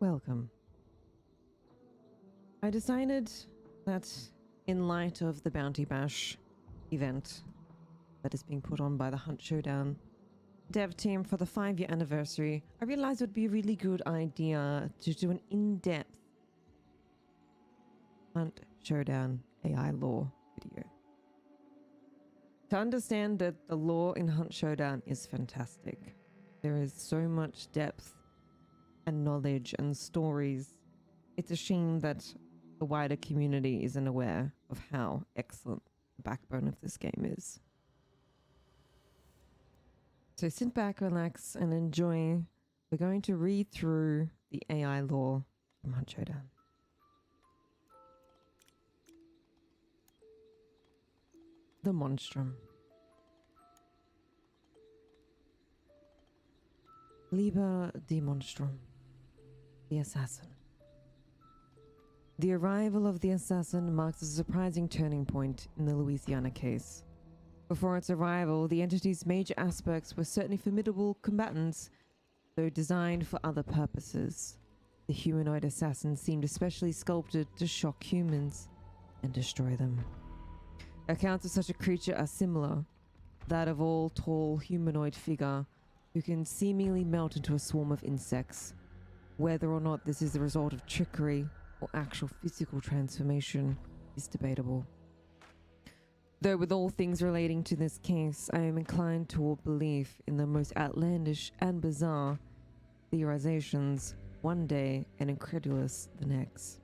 welcome. I decided that in light of the Bounty Bash event that is being put on by the Hunt Showdown dev team for the 5-year anniversary, I realized it would be a really good idea to do an in-depth Hunt Showdown AI lore video. To understand that the lore in Hunt Showdown is fantastic. There is so much depth and knowledge and stories. It's a shame that the wider community isn't aware of how excellent the backbone of this game is. So sit back, relax, and enjoy. We're going to read through the AI lore from Hunt Showdown. The Monstrum. Liber de Monstrum. The Assassin. The arrival of the Assassin marks a surprising turning point in the Louisiana case. Before its arrival, the entity's major aspects were certainly formidable combatants, though designed for other purposes. The humanoid assassin seemed especially sculpted to shock humans and destroy them. Accounts of such a creature are similar, that of all tall humanoid figure who can seemingly melt into a swarm of insects. Whether or not this is the result of trickery or actual physical transformation is debatable. Though with all things relating to this case, I am inclined toward belief in the most outlandish and bizarre theorizations one day and incredulous the next.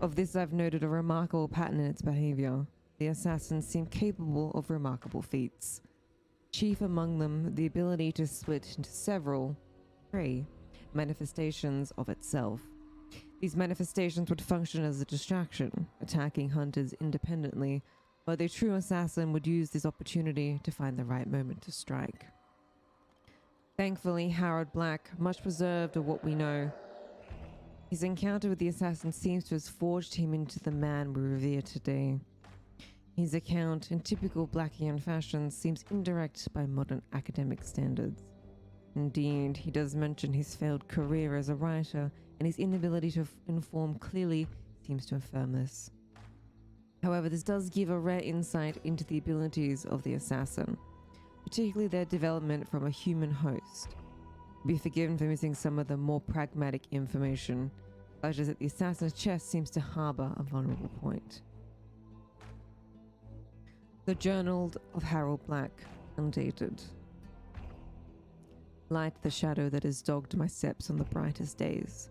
Of this I've noted a remarkable pattern in its behavior. The assassin seemed capable of remarkable feats. Chief among them, the ability to split into several manifestations of itself. These manifestations would function as a distraction, attacking hunters independently, but the true assassin would use this opportunity to find the right moment to strike. Thankfully, Harold Black, much preserved of what we know. His encounter with the assassin seems to have forged him into the man we revere today. His account, in typical Blackian fashion, seems indirect by modern academic standards. Indeed, he does mention his failed career as a writer, and his inability to inform clearly seems to affirm this. However, this does give a rare insight into the abilities of the assassin, particularly their development from a human host. Be forgiven for missing some of the more pragmatic information, such as that the assassin's chest seems to harbor a vulnerable point. The Journal of Harold Black, undated. Light the shadow that has dogged my steps on the brightest days.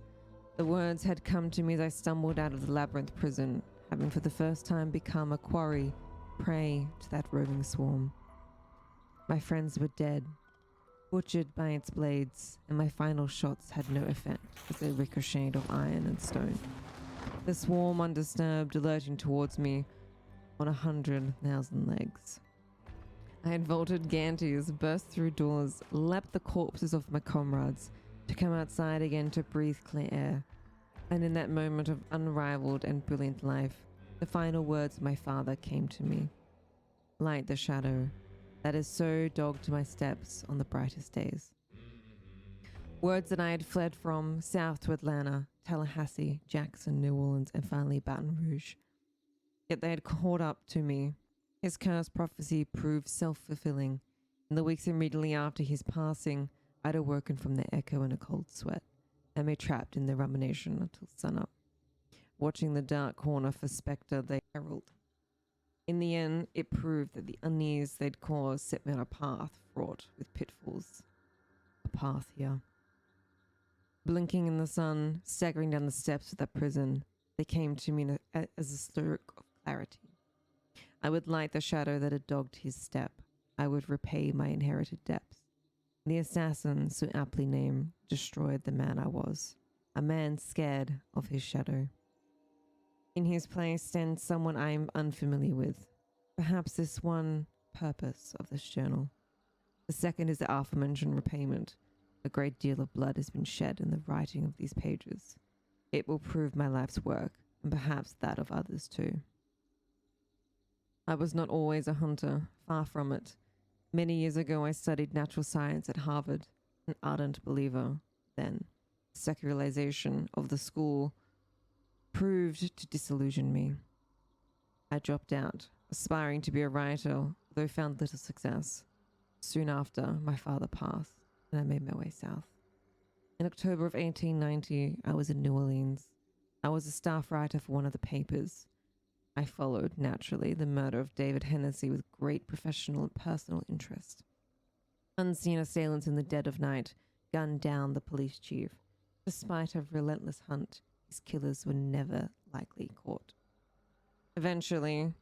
The words had come to me as I stumbled out of the labyrinth prison, having for the first time become a quarry, prey to that roving swarm. My friends were dead, butchered by its blades, and my final shots had no effect as they ricocheted off iron and stone. The swarm, undisturbed, alerting towards me on 100,000 legs. I had vaulted ganties, burst through doors, leapt the corpses of my comrades, to come outside again to breathe clear air. And in that moment of unrivaled and brilliant life, the final words of my father came to me. Light the shadow that has so dogged my steps on the brightest days. Words that I had fled from south to Atlanta, Tallahassee, Jackson, New Orleans, and finally Baton Rouge. Yet they had caught up to me. His cursed prophecy proved self-fulfilling. In the weeks immediately after his passing, I'd awoken from the echo in a cold sweat, and lay trapped in their rumination until sunup, watching the dark corner for spectre they herald. In the end, it proved that the unease they'd caused set me on a path fraught with pitfalls. A path here. Blinking in the sun, staggering down the steps of that prison, they came to me as a stroke of clarity. I would light the shadow that had dogged his step. I would repay my inherited depths. The assassin, so aptly named, destroyed the man I was, a man scared of his shadow. In his place stands someone I am unfamiliar with. Perhaps this one purpose of this journal. The second is the aforementioned repayment. A great deal of blood has been shed in the writing of these pages. It will prove my life's work, and perhaps that of others too. I was not always a hunter, far from it. Many years ago I studied natural science at Harvard, an ardent believer, then secularization of the school proved to disillusion me. I dropped out, aspiring to be a writer, though found little success. Soon after, my father passed, and I made my way south. In October of 1890, I was in New Orleans. I was a staff writer for one of the papers. I followed, naturally, the murder of David Hennessy with great professional and personal interest. Unseen assailants in the dead of night gunned down the police chief. Despite a relentless hunt, his killers were never likely caught. Eventually,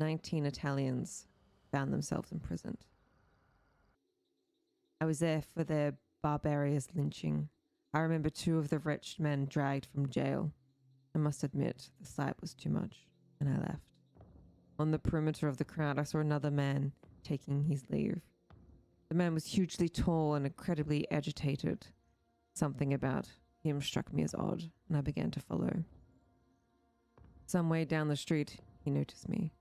19 Italians found themselves imprisoned. I was there for their barbarous lynching. I remember 2 of the wretched men dragged from jail. I must admit, the sight was too much, and I left. On the perimeter of the crowd, I saw another man taking his leave. The man was hugely tall and incredibly agitated. Something about him struck me as odd, and I began to follow. Some way down the street, he noticed me.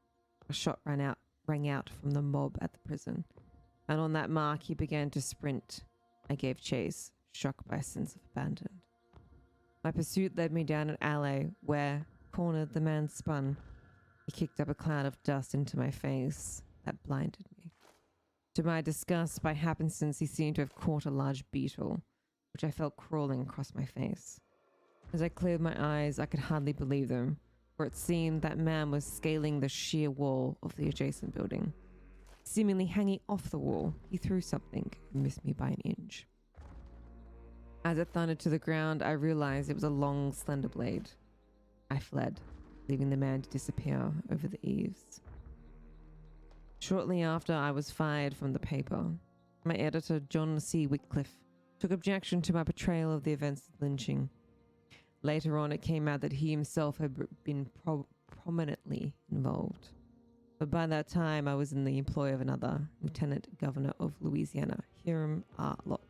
A shot rang out from the mob at the prison, and on that mark he began to sprint. I gave chase, struck by a sense of abandon. My pursuit led me down an alley where, cornered, the man spun. He kicked up a cloud of dust into my face that blinded me. To my disgust, by happenstance, he seemed to have caught a large beetle, which I felt crawling across my face. As I cleared my eyes, I could hardly believe them, for it seemed that man was scaling the sheer wall of the adjacent building. Seemingly hanging off the wall, he threw something and missed me by an inch. As it thundered to the ground, I realized it was a long, slender blade. I fled, leaving the man to disappear over the eaves. Shortly after, I was fired from the paper. My editor, John C. Wycliffe, took objection to my portrayal of the events of the lynching. Later on, it came out that he himself had been prominently involved. But by that time, I was in the employ of another Lieutenant Governor of Louisiana, Hiram R. Lott.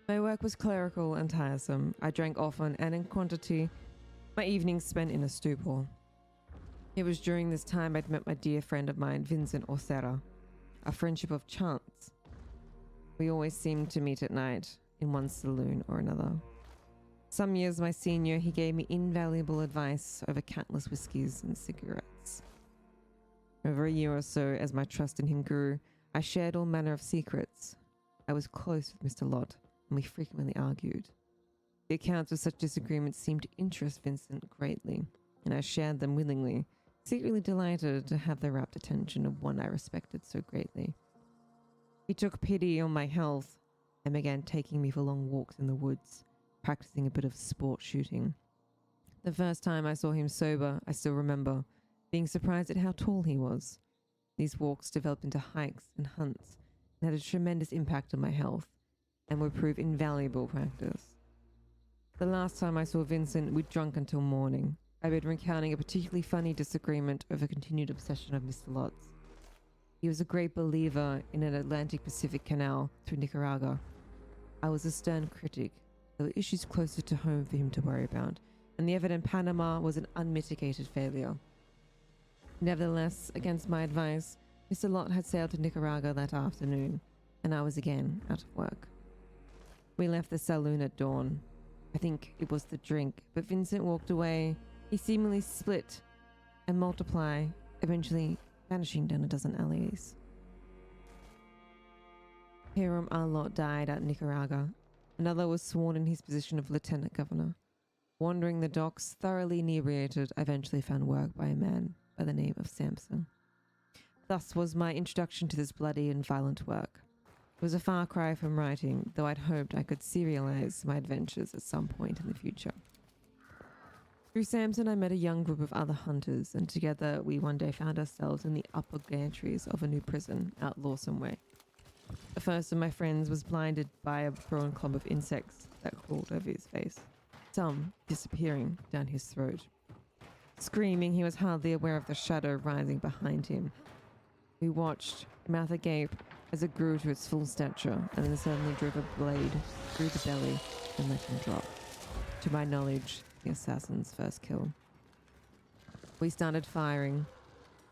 My work was clerical and tiresome. I drank often and in quantity, my evenings spent in a stupor. It was during this time I'd met my dear friend of mine, Vincent Orsera, a friendship of chance. We always seemed to meet at night, in one saloon or another. Some years my senior, he gave me invaluable advice over countless whiskies and cigarettes. Over a year or so, as my trust in him grew, I shared all manner of secrets. I was close with Mr. Lott, and we frequently argued. The accounts of such disagreements seemed to interest Vincent greatly, and I shared them willingly, secretly delighted to have the rapt attention of one I respected so greatly. He took pity on my health and began taking me for long walks in the woods, practicing a bit of sport shooting. The first time I saw him sober, I still remember being surprised at how tall he was. These walks developed into hikes and hunts and had a tremendous impact on my health and would prove invaluable practice. The last time I saw Vincent, we'd drunk until morning. I'd been recounting a particularly funny disagreement over continued obsession of Mr. Lott's. He was a great believer in an Atlantic Pacific canal through Nicaragua. I was a stern critic. There were issues closer to home for him to worry about, and the effort in Panama was an unmitigated failure. Nevertheless, against my advice, Mr. Lott had sailed to Nicaragua that afternoon, and I was again out of work. We left the saloon at dawn. I think it was the drink, but Vincent walked away. He seemingly split and multiplied, eventually vanishing down a dozen alleys. Hiram R. Lott died at Nicaragua. Another was sworn in his position of lieutenant governor. Wandering the docks, thoroughly inebriated, I eventually found work by a man by the name of Sampson. Thus was my introduction to this bloody and violent work. It was a far cry from writing, though I'd hoped I could serialize my adventures at some point in the future. Through Sampson, I met a young group of other hunters, and together we one day found ourselves in the upper gantries of a new prison out Lawson Way. The first of my friends was blinded by a growing clump of insects that crawled over his face, some disappearing down his throat. Screaming, he was hardly aware of the shadow rising behind him. We watched, mouth agape, as it grew to its full stature, and then suddenly drove a blade through the belly and let him drop. To my knowledge, the assassin's first kill. We started firing.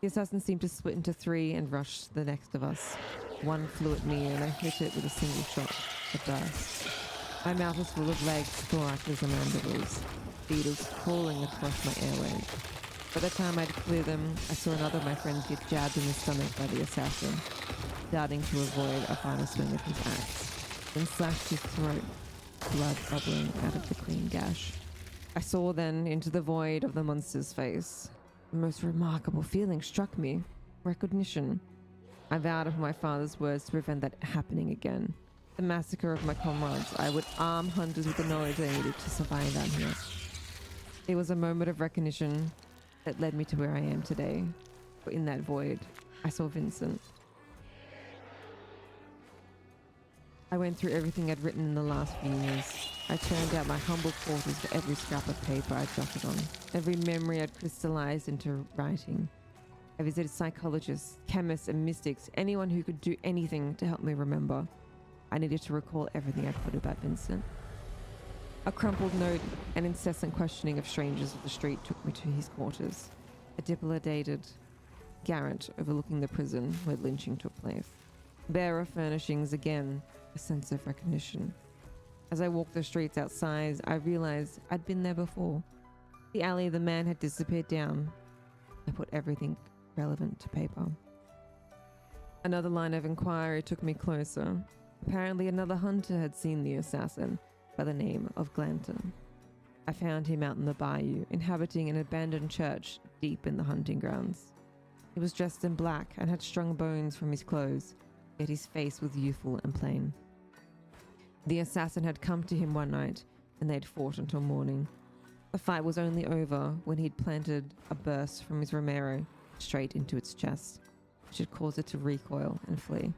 The assassin seemed to split into 3 and rush the next of us. One flew at me and I hit it with a single shot. It burst. My mouth was full of legs, thoraxes, and mandibles. Beetles crawling across my airways. By the time I'd cleared them, I saw another of my friends get jabbed in the stomach by the assassin, darting to avoid a final swing of his axe, then slashed his throat, blood bubbling out of the clean gash. I saw then into the void of the monster's face. The most remarkable feeling struck me: recognition. I vowed upon my father's words to prevent that happening again. The massacre of my comrades. I would arm hunters with the knowledge they needed to survive out here. It was a moment of recognition that led me to where I am today. But in that void, I saw Vincent. I went through everything I'd written in the last few years. I turned out my humble quarters for every scrap of paper I'd jotted on, every memory I'd crystallized into writing. I visited psychologists, chemists, and mystics, anyone who could do anything to help me remember. I needed to recall everything I could about Vincent. A crumpled note and incessant questioning of strangers of the street took me to his quarters, a dilapidated garret overlooking the prison where lynching took place. Bare of furnishings again, a sense of recognition. As I walked the streets outside, I realized I'd been there before. The alley the man had disappeared down. I put everything relevant to paper. Another line of inquiry took me closer. Apparently another hunter had seen the assassin by the name of Glanton. I found him out in the bayou, inhabiting an abandoned church deep in the hunting grounds. He was dressed in black and had strung bones from his clothes, yet his face was youthful and plain. The assassin had come to him one night, and they had fought until morning. The fight was only over when he'd planted a burst from his Romero straight into its chest, which had caused it to recoil and flee.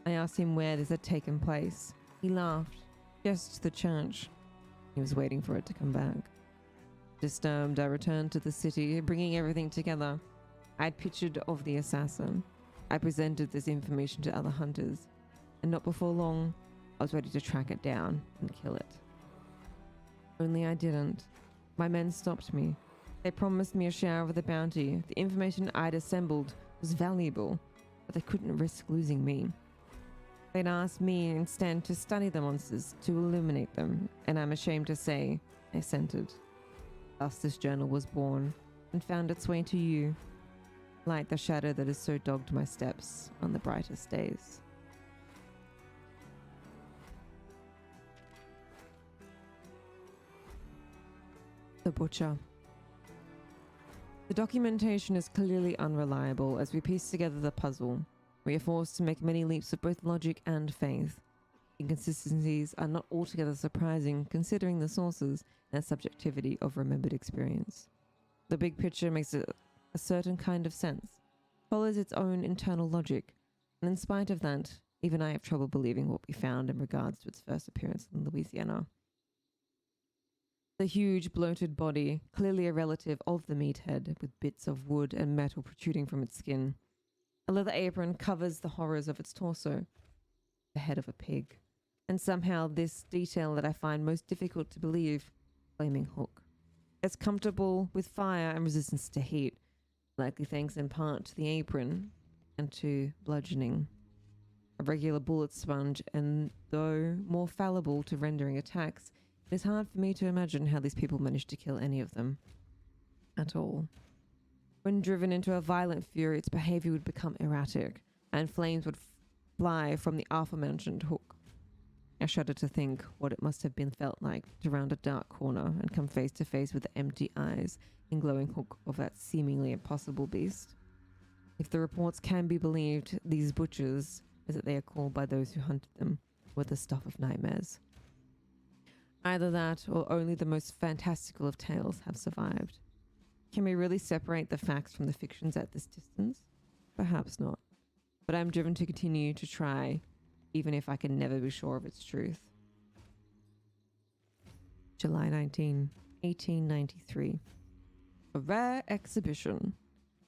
I asked him where this had taken place. He laughed, gestured to the church. He was waiting for it to come back. Disturbed, I returned to the city, bringing everything together. I had pictured of the assassin. I presented this information to other hunters, and not before long, I was ready to track it down and kill it. Only I didn't. My men stopped me. They promised me a share of the bounty. The information I'd assembled was valuable, but they couldn't risk losing me. They'd asked me instead to study the monsters, to illuminate them, and I'm ashamed to say I assented. Thus this journal was born, and found its way to you, like the shadow that has so dogged my steps on the brightest days. The Butcher. The documentation is clearly unreliable. As we piece together the puzzle, we are forced to make many leaps of both logic and faith. Inconsistencies are not altogether surprising considering the sources and subjectivity of remembered experience. The big picture makes a certain kind of sense, follows its own internal logic, and in spite of that, even I have trouble believing what we found in regards to its first appearance in Louisiana. The huge bloated body, clearly a relative of the meathead, with bits of wood and metal protruding from its skin. A leather apron covers the horrors of its torso, the head of a pig, and somehow this detail that I find most difficult to believe, flaming hook. It's comfortable with fire and resistance to heat, likely thanks in part to the apron and to bludgeoning. A regular bullet sponge, and though more fallible to rendering attacks, it is hard for me to imagine how these people managed to kill any of them at all. When driven into a violent fury, its behavior would become erratic, and flames would fly from the aforementioned hook. I shudder to think what it must have been felt like to round a dark corner and come face to face with the empty eyes and glowing hook of that seemingly impossible beast. If the reports can be believed, these butchers, as they are called by those who hunted them, were the stuff of nightmares. Either that, or only the most fantastical of tales have survived. Can we really separate the facts from the fictions at this distance? Perhaps not. But I'm driven to continue to try, even if I can never be sure of its truth. July 19, 1893. A rare exhibition.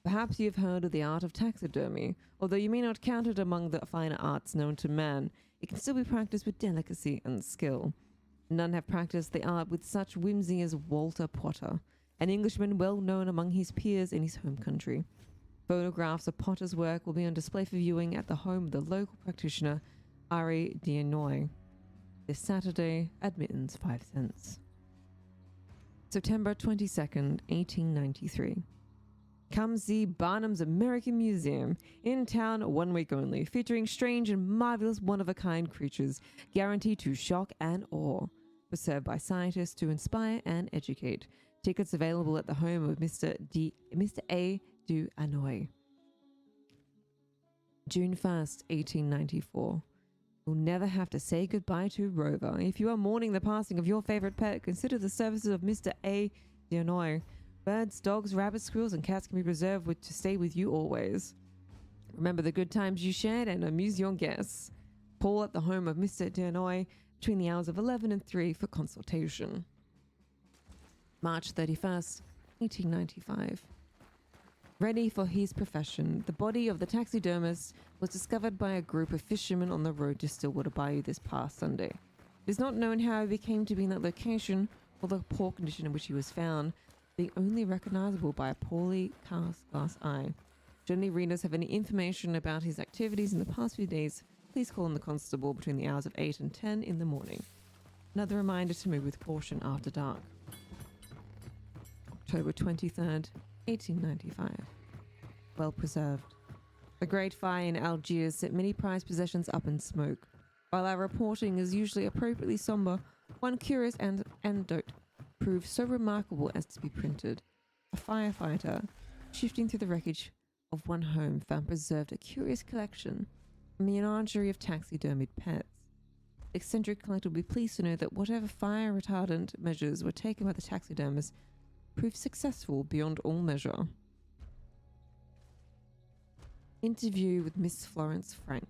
Perhaps you've heard of the art of taxidermy. Although you may not count it among the finer arts known to man, it can still be practiced with delicacy and skill. None have practiced the art with such whimsy as Walter Potter, an Englishman well known among his peers in his home country. Photographs of Potter's work will be on display for viewing at the home of the local practitioner, Ari Dionoy. This Saturday, admittance 5 cents. September 22nd, 1893. Come see Barnum's American Museum, in town 1 week only, featuring strange and marvelous one-of-a-kind creatures, guaranteed to shock and awe. Preserved by scientists to inspire and educate. Tickets available at the home of Mr. A. du Hanoï. June 1st, 1894. You'll never have to say goodbye to Rover. If you are mourning the passing of your favorite pet, consider the services of Mr. A. du Hanoï. Birds, dogs, rabbits, squirrels, and cats can be preserved to stay with you always. Remember the good times you shared and amuse your guests. Call at the home of Mr. du Hanoï between the hours of 11 and 3 for consultation. March 31st, 1895. Ready for his profession, the body of the taxidermist was discovered by a group of fishermen on the road to Stillwater Bayou this past Sunday. It is not known how he came to be in that location or the poor condition in which he was found, being only recognizable by a poorly cast glass eye. Should any readers have any information about his activities in the past few days, please call on the constable between the hours of 8 and 10 in the morning. Another reminder to move with caution after dark. October 23rd, 1895. Well preserved. The Great Fire in Algiers set many prized possessions up in smoke. While our reporting is usually appropriately somber, one curious anecdote proved so remarkable as to be printed. A firefighter, shifting through the wreckage of one home, found preserved a curious collection, a menagerie of taxidermied pets. The eccentric collector will be pleased to know that whatever fire retardant measures were taken by the taxidermist proved successful beyond all measure. Interview with Miss Florence Frank.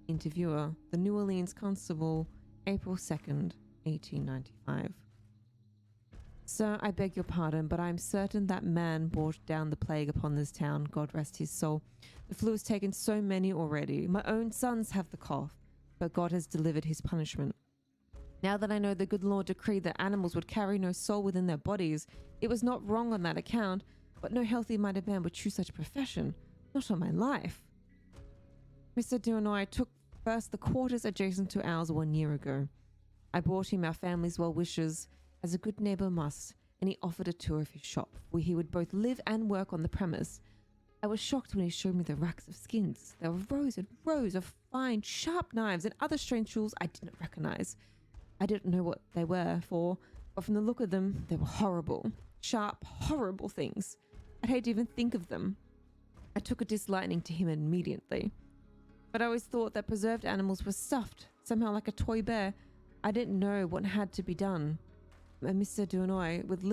Interviewer, the New Orleans Constable, April 2nd, 1895. Sir, I beg your pardon, but I am certain that man brought down the plague upon this town, God rest his soul. The flu has taken so many already. My own sons have the cough, but God has delivered his punishment. Now that I know the good Lord decreed that animals would carry no soul within their bodies, it was not wrong on that account, but no healthy-minded man would choose such a profession. Not on my life. Mr. du Hanoï took first the quarters adjacent to ours 1 year ago. I brought him our family's well wishes, as a good neighbor must, and he offered a tour of his shop, where he would both live and work on the premise. I was shocked when he showed me the racks of skins. There were rows and rows of fine, sharp knives and other strange tools I did not recognize. I didn't know what they were for, but from the look of them, they were horrible. Sharp, horrible things. I'd hate to even think of them. I took a disliking to him immediately. But I always thought that preserved animals were stuffed, somehow like a toy bear. I didn't know what had to be done. And Mr. du Hanoï, with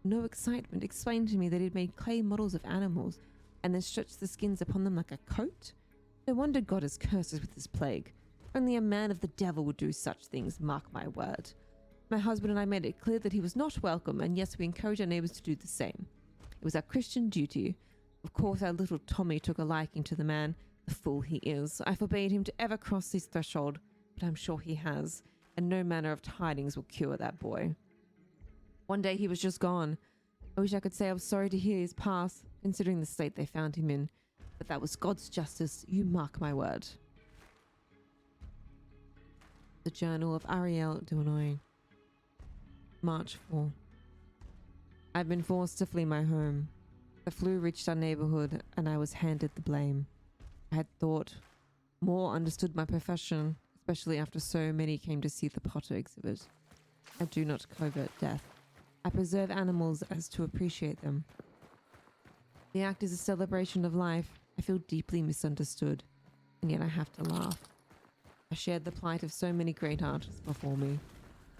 no excitement, explained to me that he'd made clay models of animals and then stretched the skins upon them like a coat. No wonder God has cursed us with this plague. Only a man of the devil would do such things, mark my word. My husband and I made it clear that he was not welcome, and yes, we encouraged our neighbors to do the same. It was our Christian duty. Of course, our little Tommy took a liking to the man, the fool he is. I forbade him to ever cross his threshold, but I'm sure he has, and no manner of tidings will cure that boy. One day he was just gone. I wish I could say I was sorry to hear his pass, considering the state they found him in, but that was God's justice, you mark my word. The Journal of Ariel du Hanoï. March 4. I've been forced to flee my home. The flu reached our neighborhood, and I was handed the blame. I had thought more understood my profession, especially after so many came to see the Potter exhibit. I do not covert death. I preserve animals as to appreciate them. The act is a celebration of life. I feel deeply misunderstood, and yet I have to laugh. I shared the plight of so many great artists before me,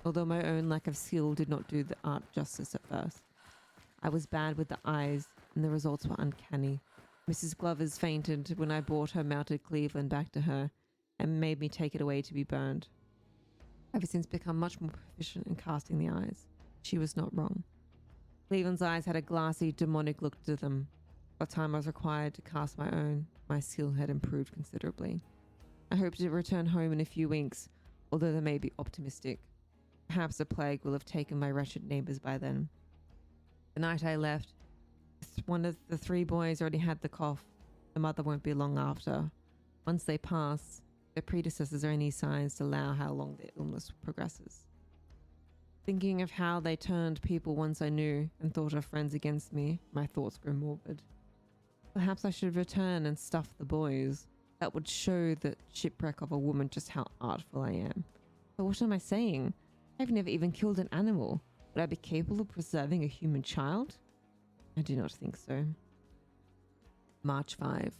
although my own lack of skill did not do the art justice at first. I was bad with the eyes, and the results were uncanny. Mrs. Glovers fainted when I brought her mounted Cleveland back to her, and made me take it away to be burned. I've since become much more proficient in casting the eyes. She was not wrong. Cleveland's eyes had a glassy, demonic look to them. By the time I was required to cast my own, my skill had improved considerably. I hope to return home in a few weeks, although they may be optimistic. Perhaps the plague will have taken my wretched neighbors by then. The night I left, one of the 3 boys already had the cough. The mother won't be long after. Once they pass, their predecessors are any signs to allow how long their illness progresses. Thinking of how they turned people once I knew and thought of friends against me, my thoughts grew morbid. Perhaps I should return and stuff the boys. That would show the shipwreck of a woman just how artful I am. But what am I saying? I've never even killed an animal. Would I be capable of preserving a human child? I do not think so. March 5.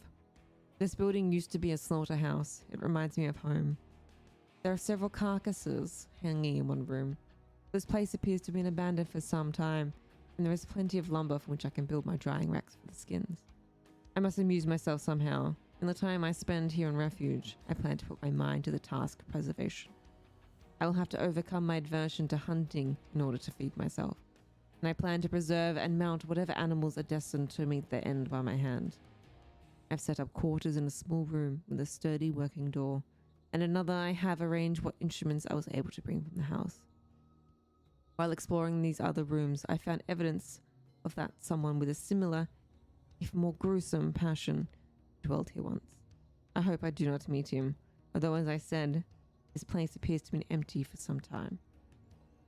This building used to be a slaughterhouse. It reminds me of home. There are several carcasses hanging in one room. This place appears to have been abandoned for some time, and there is plenty of lumber from which I can build my drying racks for the skins. I must amuse myself somehow. In the time I spend here in refuge, I plan to put my mind to the task of preservation. I will have to overcome my aversion to hunting in order to feed myself, and I plan to preserve and mount whatever animals are destined to meet their end by my hand. I've set up quarters in a small room with a sturdy working door, and another I have arranged what instruments I was able to bring from the house. While exploring these other rooms, I found evidence of that someone with a similar, if more gruesome, passion dwelled here once. I hope I do not meet him, although as I said, this place appears to be empty for some time.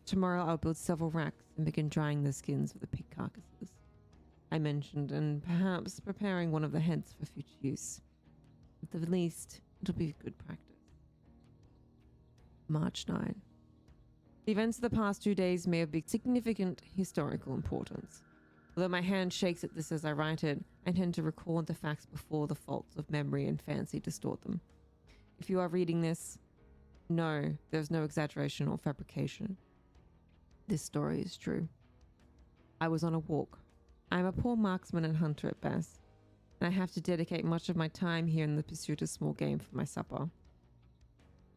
Tomorrow I'll build several racks and begin drying the skins of the pig carcasses I mentioned, and perhaps preparing one of the heads for future use. At the least, it'll be good practice. March 9. The events of the past 2 days may have big significant historical importance. Although my hand shakes at this as I write it, I tend to record the facts before the faults of memory and fancy distort them. If you are reading this, no, there's no exaggeration or fabrication. This story is true. I was on a walk. I am a poor marksman and hunter at best, and I have to dedicate much of my time here in the pursuit of small game for my supper.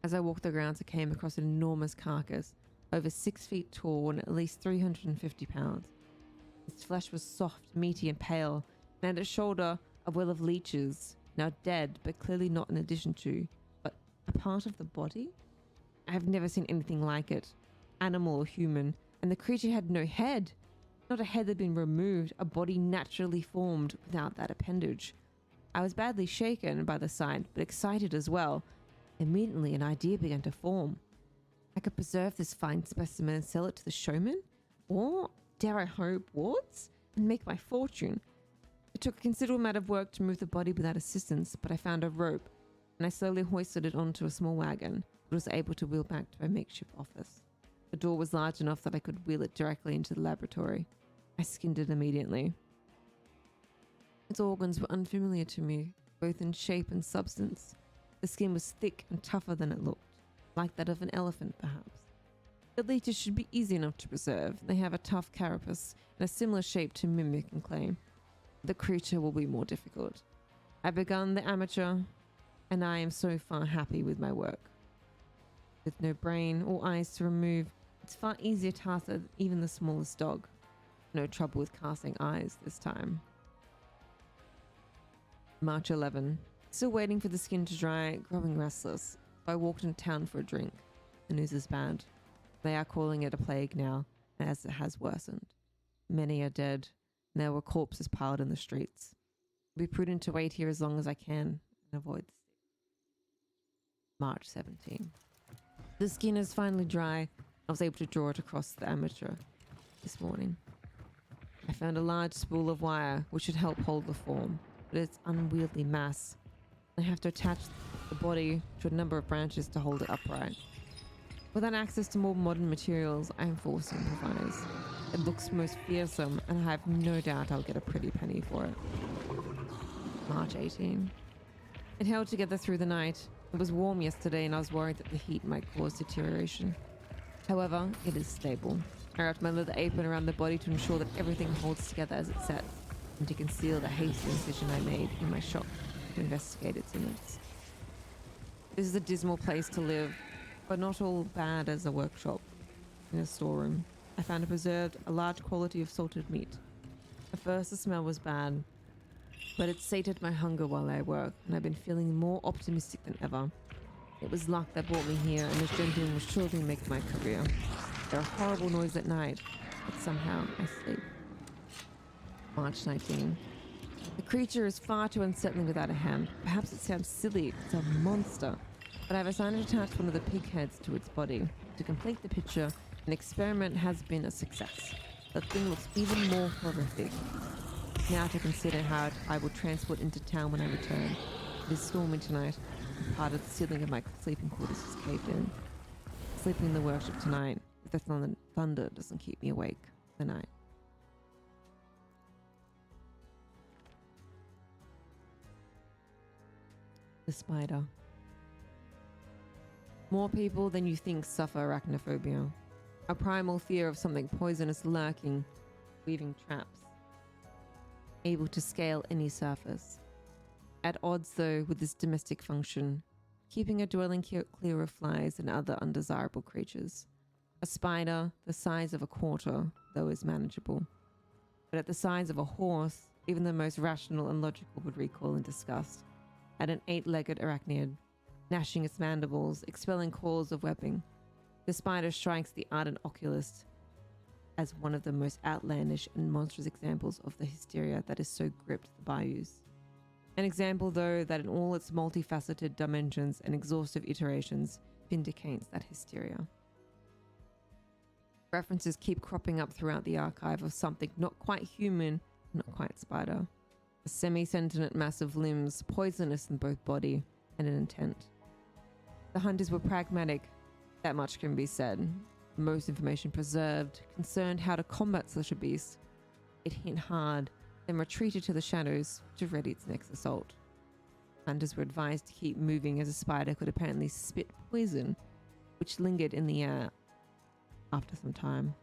As I walked the grounds, I came across an enormous carcass, over 6 feet tall and at least 350 pounds. Its flesh was soft, meaty and pale, and at its shoulder a well of leeches, now dead but clearly not an addition to, but a part of the body? I have never seen anything like it, animal or human, and the creature had no head. Not a head that had been removed, a body naturally formed without that appendage. I was badly shaken by the sight, but excited as well. Immediately an idea began to form. I could preserve this fine specimen and sell it to the showman, or, dare I hope, wards, and make my fortune. It took a considerable amount of work to move the body without assistance, but I found a rope, and I slowly hoisted it onto a small wagon, but was able to wheel back to my makeshift office. The door was large enough that I could wheel it directly into the laboratory. I skinned it immediately. Its organs were unfamiliar to me, both in shape and substance. The skin was thick and tougher than it looked, like that of an elephant perhaps. The leeches should be easy enough to preserve. They have a tough carapace and a similar shape to mimic and claim. The creature will be more difficult. I've begun the amateur, and I am so far happy with my work. With no brain or eyes to remove, it's far easier task than even the smallest dog. No trouble with casting eyes this time. March 11. Still waiting for the skin to dry, growing restless. So I walked into town for a drink. The news is bad. They are calling it a plague now, as it has worsened. Many are dead, and there were corpses piled in the streets. It'll be prudent to wait here as long as I can and avoid the sick. March 17. The skin is finally dry. I was able to draw it across the armature this morning. I found a large spool of wire which should help hold the form, but it's unwieldy mass. I have to attach the body to a number of branches to hold it upright. Without access to more modern materials, I am forced to improvise. It looks most fearsome, and I have no doubt I'll get a pretty penny for it. March 18. It held together through the night. It was warm yesterday, and I was worried that the heat might cause deterioration. However, it is stable. I wrapped my leather apron around the body to ensure that everything holds together as it sets, and to conceal the hasty incision I made in my shop to investigate its limits. This is a dismal place to live, but not all bad as a workshop. In a storeroom, I found and preserved a large quantity of salted meat. At first the smell was bad, but it sated my hunger while I worked, and I've been feeling more optimistic than ever. It was luck that brought me here, and this gentleman will surely make my career. There are horrible noises at night, but somehow I sleep. March 19. The creature is far too unsettling without a hand. Perhaps it sounds silly. It's a monster. but I've assigned to attach one of the pig heads to its body. To complete the picture, an experiment has been a success. The thing looks even more horrific. Now to consider how I will transport into town when I return. It is stormy tonight, and part of the ceiling of my sleeping quarters is caved in. Sleeping in the workshop tonight, if the thunder doesn't keep me awake the night. The spider. More people than you think suffer arachnophobia, a primal fear of something poisonous lurking, weaving traps, able to scale any surface. At odds, though, with this domestic function, keeping a dwelling clear of flies and other undesirable creatures. A spider, the size of a quarter, though, is manageable. But at the size of a horse, even the most rational and logical would recoil in disgust. At an 8-legged arachnid, gnashing its mandibles, expelling coils of webbing, the spider strikes the ardent oculist as one of the most outlandish and monstrous examples of the hysteria that has so gripped the bayous. An example, though, that in all its multifaceted dimensions and exhaustive iterations vindicates that hysteria. References keep cropping up throughout the archive of something not quite human, not quite spider. A semi-sentient mass of limbs, poisonous in both body and in intent. The hunters were pragmatic, that much can be said. Most information preserved, concerned how to combat such a beast. It hit hard, then retreated to the shadows to ready its next assault. Hunters were advised to keep moving as a spider could apparently spit poison, which lingered in the air after some time.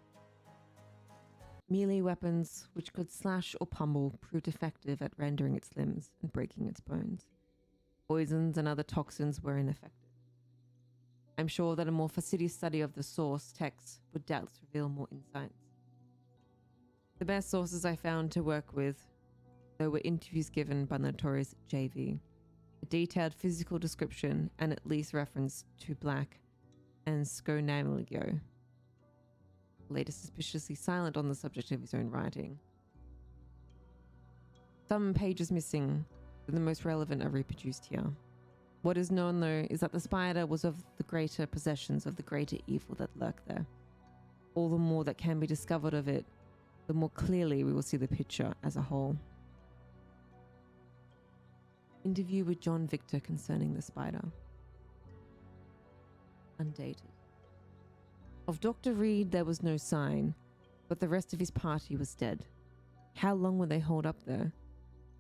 Melee weapons, which could slash or pummel, proved effective at rendering its limbs and breaking its bones. Poisons and other toxins were ineffective. I'm sure that a more fastidious study of the source text would doubtless reveal more insights. The best sources I found to work with, though, were interviews given by the notorious JV, a detailed physical description and at least reference to Black and Skonamilio, later suspiciously silent on the subject of his own writing. Some pages missing, but the most relevant are reproduced here. What is known, though, is that the spider was of the greater possessions of the greater evil that lurked there. All the more that can be discovered of it, the more clearly we will see the picture as a whole. Interview with John Victor concerning the spider. Undated. Of Dr. Reed there was no sign, but the rest of his party was dead. How long would they hold up there?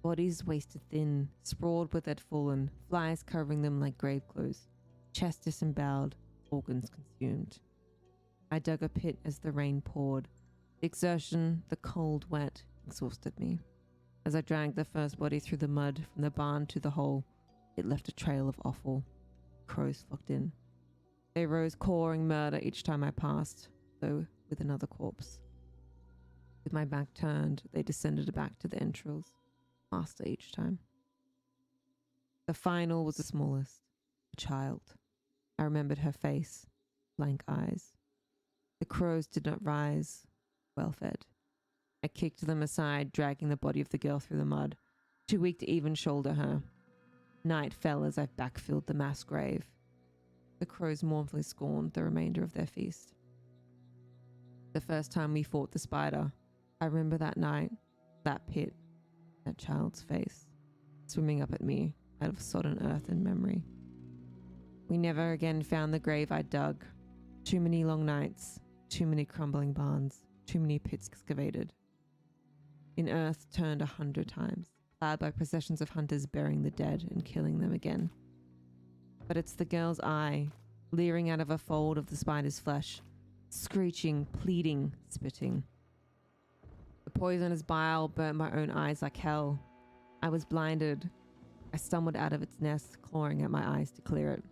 Bodies wasted thin, sprawled where they'd fallen, flies covering them like grave clothes, chest disemboweled, organs consumed. I dug a pit as the rain poured. The exertion, the cold wet, exhausted me. As I dragged the first body through the mud from the barn to the hole, it left a trail of offal. Crows flocked in. They rose cawing murder each time I passed, though with another corpse. With my back turned, they descended back to the entrails, faster each time. The final was the smallest, a child. I remembered her face, blank eyes. The crows did not rise, well fed. I kicked them aside, dragging the body of the girl through the mud, too weak to even shoulder her. Night fell as I backfilled the mass grave. The crows mournfully scorned the remainder of their feast. The first time we fought the spider, I remember that night, that pit, that child's face, swimming up at me out of sodden earth and memory. We never again found the grave I dug. Too many long nights, too many crumbling barns, too many pits excavated. In earth turned 100 times, plowed by processions of hunters burying the dead and killing them again. But it's the girl's eye, leering out of a fold of the spider's flesh, screeching, pleading, spitting. The poisonous bile burnt my own eyes like hell. I was blinded. I stumbled out of its nest, clawing at my eyes to clear it.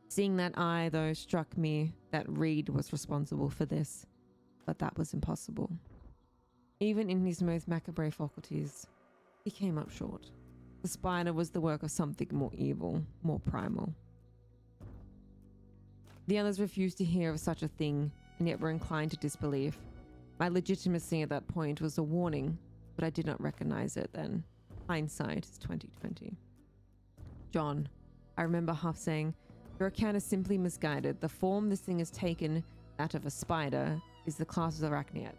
Seeing that eye, though, struck me that Reed was responsible for this, but that was impossible. Even in his most macabre faculties, he came up short. The spider was the work of something more evil, more primal. The others refused to hear of such a thing, and yet were inclined to disbelief. My legitimacy at that point was a warning, but I did not recognize it then. Hindsight is 2020. John, I remember half saying, "Your account is simply misguided. The form this thing has taken, that of a spider, is the class of arachniad.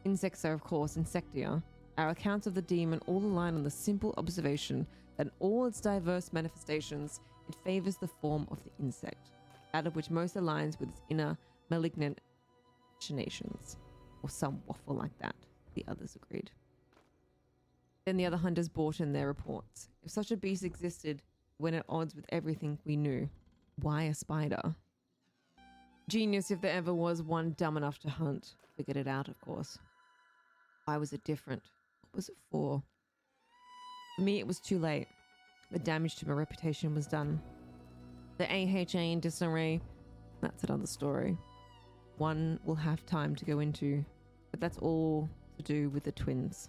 Insects are, of course, insectia. Our accounts of the demon all align on the simple observation that in all its diverse manifestations, it favors the form of the insect, that of which most aligns with its inner malignant machinations." Or some waffle like that, the others agreed. Then the other hunters brought in their reports. If such a beast existed when at odds with everything we knew, why a spider? Genius, if there ever was one dumb enough to hunt. Figured it out, of course. Why was it different? What was it for? For me, it was too late. The damage to my reputation was done. The AHA in disarray, that's another story. One will have time to go into, but that's all to do with the twins.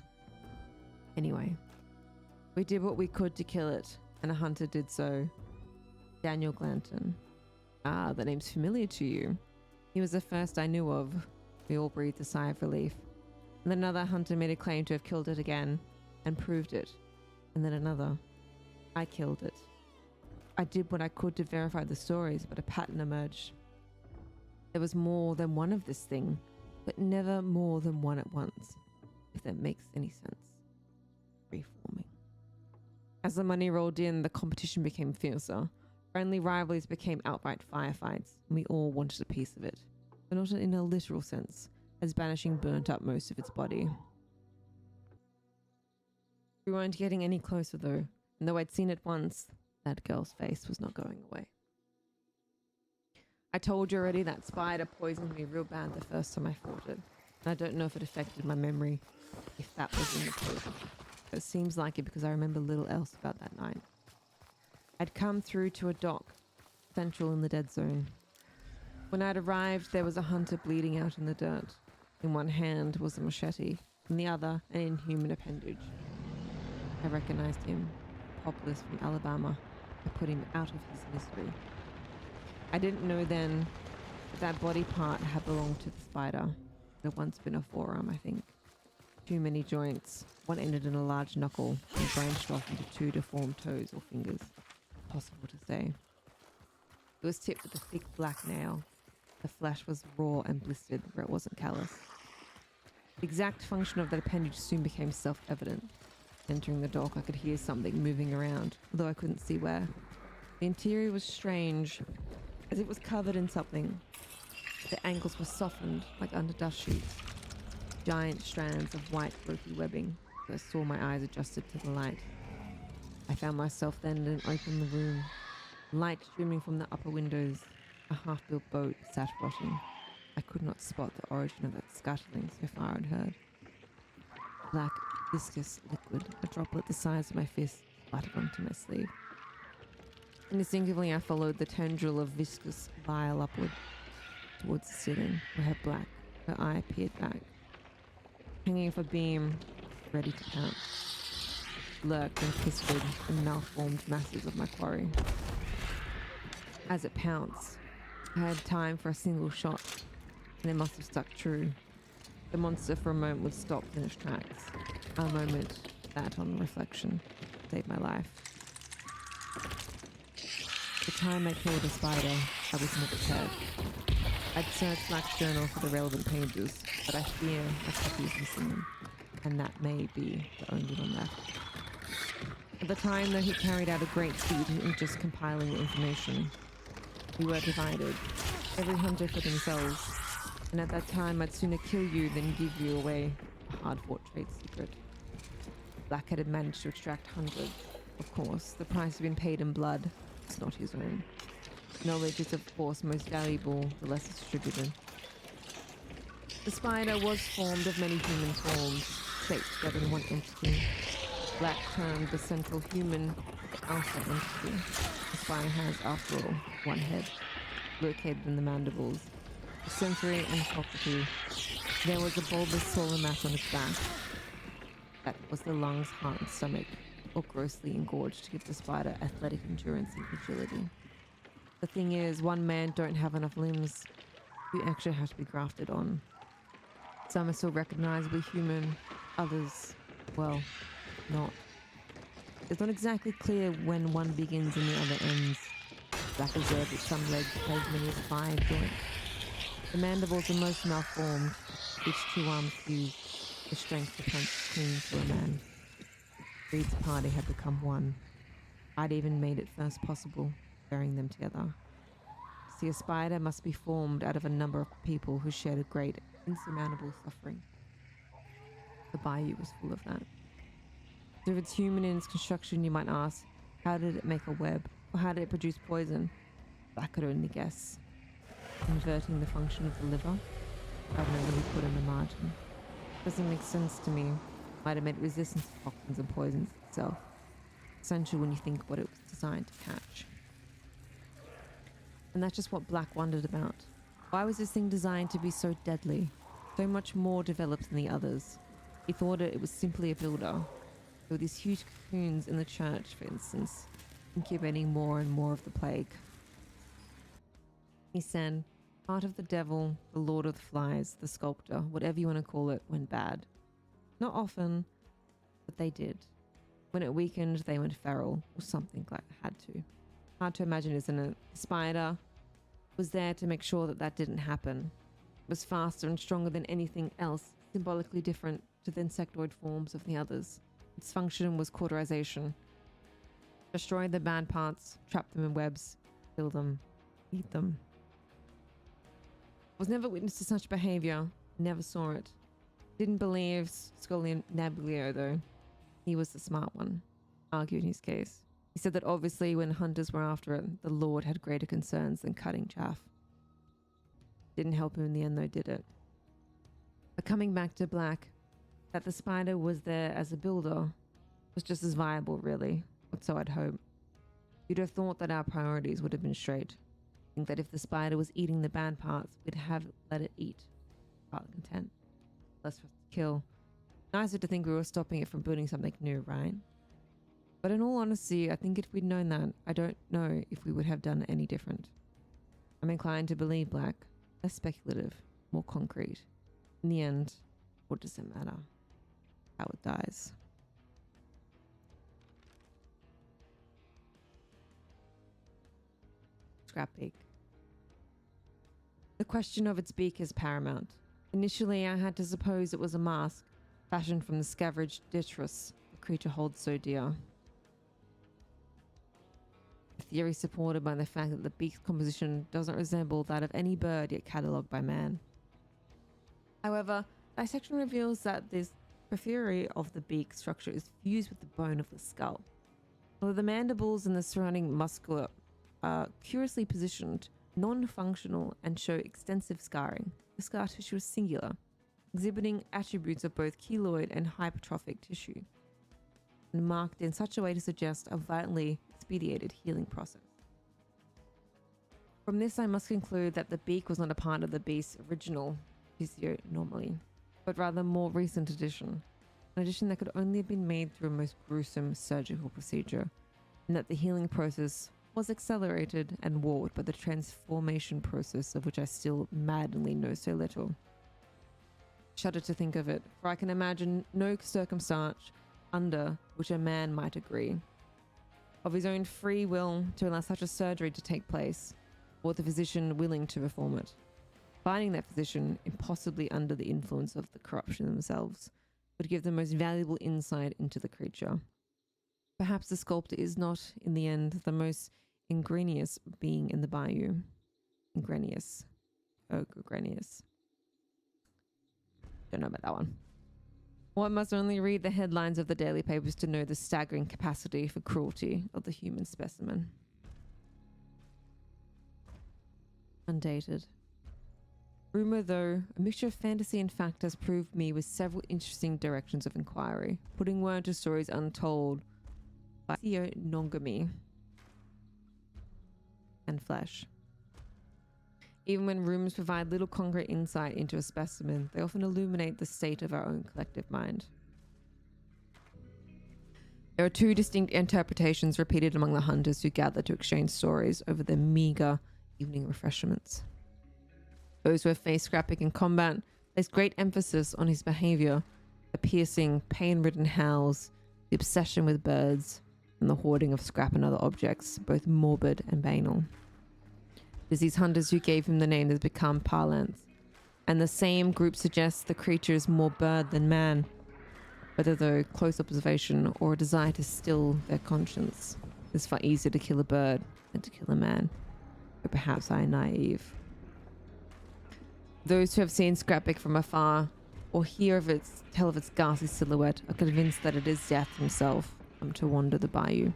Anyway, we did what we could to kill it, and a hunter did so. Daniel Glanton. Ah, the name's familiar to you. He was the first I knew of. We all breathed a sigh of relief. And then another hunter made a claim to have killed it again, and proved it. And then another. I killed it. I did what I could to verify the stories, but a pattern emerged. There was more than one of this thing, but never more than one at once, if that makes any sense. Reforming. As the money rolled in, the competition became fiercer. Friendly rivalries became outright firefights, and we all wanted a piece of it, but not in a literal sense, as banishing burnt up most of its body. We weren't getting any closer though, and though I'd seen it once, that girl's face was not going away. I told you already that spider poisoned me real bad the first time I fought it, and I don't know if it affected my memory, if that was in the poison. But it seems like it because I remember little else about that night. I'd come through to a dock, central in the dead zone. When I'd arrived, there was a hunter bleeding out in the dirt. In one hand was a machete, in the other an inhuman appendage. I recognized him, Populus from Alabama. I put him out of his misery. I didn't know then that body part had belonged to the spider. It had once been a forearm, I think. Too many joints. One ended in a large knuckle and branched off into two deformed toes or fingers. Impossible to say. It was tipped with a thick black nail. The flesh was raw and blistered where it wasn't callous. The exact function of that appendage soon became self-evident. Entering the dock, I could hear something moving around, although I couldn't see where. The interior was strange, as it was covered in something. The angles were softened, like under dust sheets. Giant strands of white, ropey webbing. I saw my eyes adjusted to the light. I found myself then in an open room. Light streaming from the upper windows. A half-built boat sat rotting. I could not spot the origin of that scuttling so far I'd heard. Black, viscous liquid, a droplet the size of my fist, splattered onto my sleeve. Instinctively, I followed the tendril of viscous bile upward, towards the ceiling, where her eye peered back. Hanging off a beam, ready to pounce, lurked and twisted in malformed masses of my quarry. As it pounced, I had time for a single shot, and it must have stuck true. The monster for a moment would stop in its tracks. A moment that, on reflection, saved my life. The time I killed a spider, I was not prepared. I'd searched Black's journal for the relevant pages, but I fear a copy is missing them, and that may be the only one left. At the time, though, he carried out a great feat in just compiling the information. We were divided, every hunter for themselves, and at that time I'd sooner kill you than give you away a hard-fought trade secret. Black had managed to extract hundreds. Of course, the price had been paid in blood. It's not his own. Knowledge is, of course, most valuable the less it's distributed. The spider was formed of many human forms, shaped together in one entity. Black termed the central human the alpha entity. The spider has, after all, one head, located in the mandibles. The sensory and faculty. There was a bulbous solar mass on its back. That was the lungs, heart, and stomach, all grossly engorged to give the spider athletic endurance and agility. The thing is, one man don't have enough limbs. You actually have to be grafted on. Some are still recognizably human, others, well, not. It's not exactly clear when one begins and the other ends. Black observed that some legs had as many as 5 joints. The mandibles are most malformed, each 2 arms fused, the strength to punch clean through a man. Reed's party had become one. I'd even made it first possible, burying them together. See, a spider must be formed out of a number of people who shared a great, insurmountable suffering. The bayou was full of that. So if it's human in its construction, you might ask, how did it make a web? Or how did it produce poison? I could only guess. Inverting the function of the liver? I don't know what he put in the margin. Doesn't make sense to me. Might have made it resistant to toxins and poisons itself. Essential when you think what it was designed to catch. And that's just what Black wondered about. Why was this thing designed to be so deadly? So much more developed than the others. He thought it was simply a builder. There were these huge cocoons in the church, for instance, incubating more and more of the plague. He said, part of the devil, the lord of the flies, the sculptor, whatever you want to call it, went bad. Not often, but they did. When it weakened, they went feral, or something like that had to. Hard to imagine, isn't it? The spider was there to make sure that that didn't happen. It was faster and stronger than anything else, symbolically different to the insectoid forms of the others. Its function was cauterization. Destroy the bad parts, trap them in webs, kill them, eat them. I was never witness to such behavior, never saw it. Didn't believe Scully Nablio though. He was the smart one, argued his case. He said that obviously when hunters were after it, the Lord had greater concerns than cutting chaff. Didn't help him in the end though, did it? But coming back to Black, that the spider was there as a builder was just as viable really, or so I'd hope. You'd have thought that our priorities would have been straight. I think that if the spider was eating the bad parts, we'd have let it eat. Rather content. Less for us to kill. Nicer to think we were stopping it from building something new, right? But in all honesty, I think if we'd known that, I don't know if we would have done any different. I'm inclined to believe Black. Less speculative, more concrete. In the end, what does it matter? How it dies. Scrap beak. The question of its beak is paramount. Initially, I had to suppose it was a mask, fashioned from the scavenged detritus the creature holds so dear. A theory supported by the fact that the beak's composition doesn't resemble that of any bird yet catalogued by man. However, dissection reveals that this porphyry of the beak structure is fused with the bone of the skull. Although the mandibles and the surrounding muscula are curiously positioned, non-functional, and show extensive scarring, the scar tissue is singular, exhibiting attributes of both keloid and hypertrophic tissue, and marked in such a way to suggest a violently expedited healing process. From this, I must conclude that the beak was not a part of the beast's original physiognomy, but rather a more recent addition, an addition that could only have been made through a most gruesome surgical procedure, and that the healing process was accelerated and warped by the transformation process of which I still maddeningly know so little. Shudder to think of it, for I can imagine no circumstance under which a man might agree, of his own free will, to allow such a surgery to take place, or the physician willing to perform it. Finding that physician, impossibly under the influence of the corruption themselves, would give the most valuable insight into the creature. Perhaps the sculptor is not, in the end, the most ingenious being in the bayou. Ingenious. Oh, Grenius. Don't know about that one. One must only read the headlines of the daily papers to know the staggering capacity for cruelty of the human specimen. Undated. Rumor, though, a mixture of fantasy and fact, has proved me with several interesting directions of inquiry, putting word to stories untold by physiognomy and flesh. Even when rumors provide little concrete insight into a specimen, they often illuminate the state of our own collective mind. There are 2 distinct interpretations repeated among the hunters who gather to exchange stories over their meager evening refreshments. Those who have faced Scrappick in combat place great emphasis on his behavior, the piercing, pain-ridden howls, the obsession with birds, and the hoarding of scrap and other objects, both morbid and banal. It is these hunters who gave him the name that has become parlance, and the same group suggests the creature is more bird than man, whether through close observation or a desire to still their conscience. It's far easier to kill a bird than to kill a man, or perhaps I am naive. Those who have seen Scrappick from afar or tell of its ghastly silhouette are convinced that it is Death himself come to wander the bayou.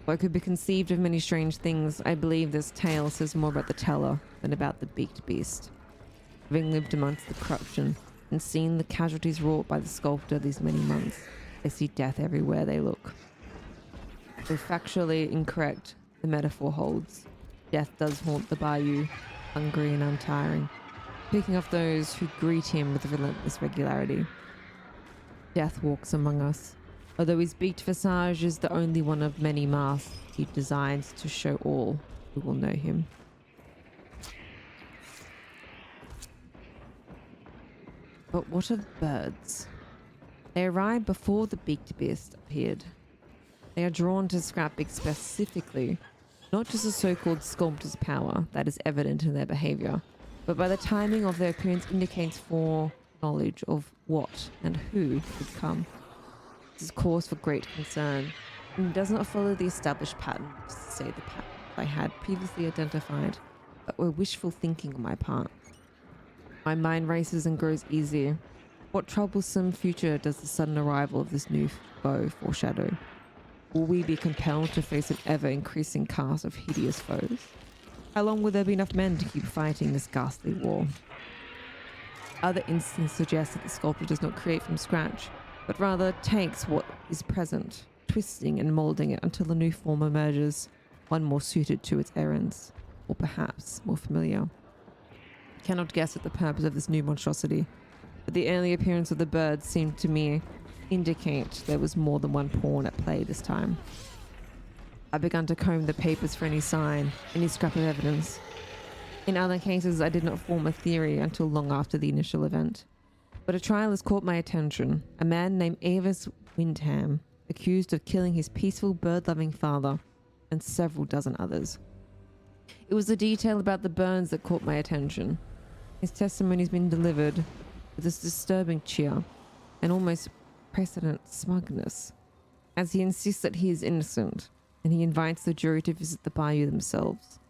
Though it could be conceived of many strange things, I believe this tale says more about the teller than about the beaked beast. Having lived amongst the corruption and seen the casualties wrought by the sculptor these many months, they see death everywhere they look. Though factually incorrect, the metaphor holds. Death does haunt the bayou, hungry and untiring, picking off those who greet him with relentless regularity. Death walks among us, although his beaked visage is the only one of many masks he designs to show all who will know him. But what of the birds? They arrived before the beaked beast appeared. They are drawn to Scrappick specifically, not just the so-called sculptor's power that is evident in their behavior, but by the timing of their appearance indicates foreknowledge of what and who would come. This is cause for great concern, and it does not follow the established pattern, to say the pattern I had previously identified, but were wishful thinking on my part. My mind races and grows easier. What troublesome future does the sudden arrival of this new foe foreshadow? Will we be compelled to face an ever-increasing cast of hideous foes? How long will there be enough men to keep fighting this ghastly war? Other instances suggest that the sculptor does not create from scratch, but rather takes what is present, twisting and moulding it until a new form emerges, one more suited to its errands, or perhaps more familiar. I cannot guess at the purpose of this new monstrosity, but the early appearance of the birds seemed to me indicate there was more than one pawn at play this time. I began to comb the papers for any sign, any scrap of evidence. In other cases, I did not form a theory until long after the initial event. But a trial has caught my attention. A man named Avis Windham, accused of killing his peaceful bird-loving father and several dozen others. It was the detail about the burns that caught my attention. His testimony has been delivered with this disturbing cheer and almost precedent smugness, as he insists that he is innocent, and he invites the jury to visit the bayou themselves.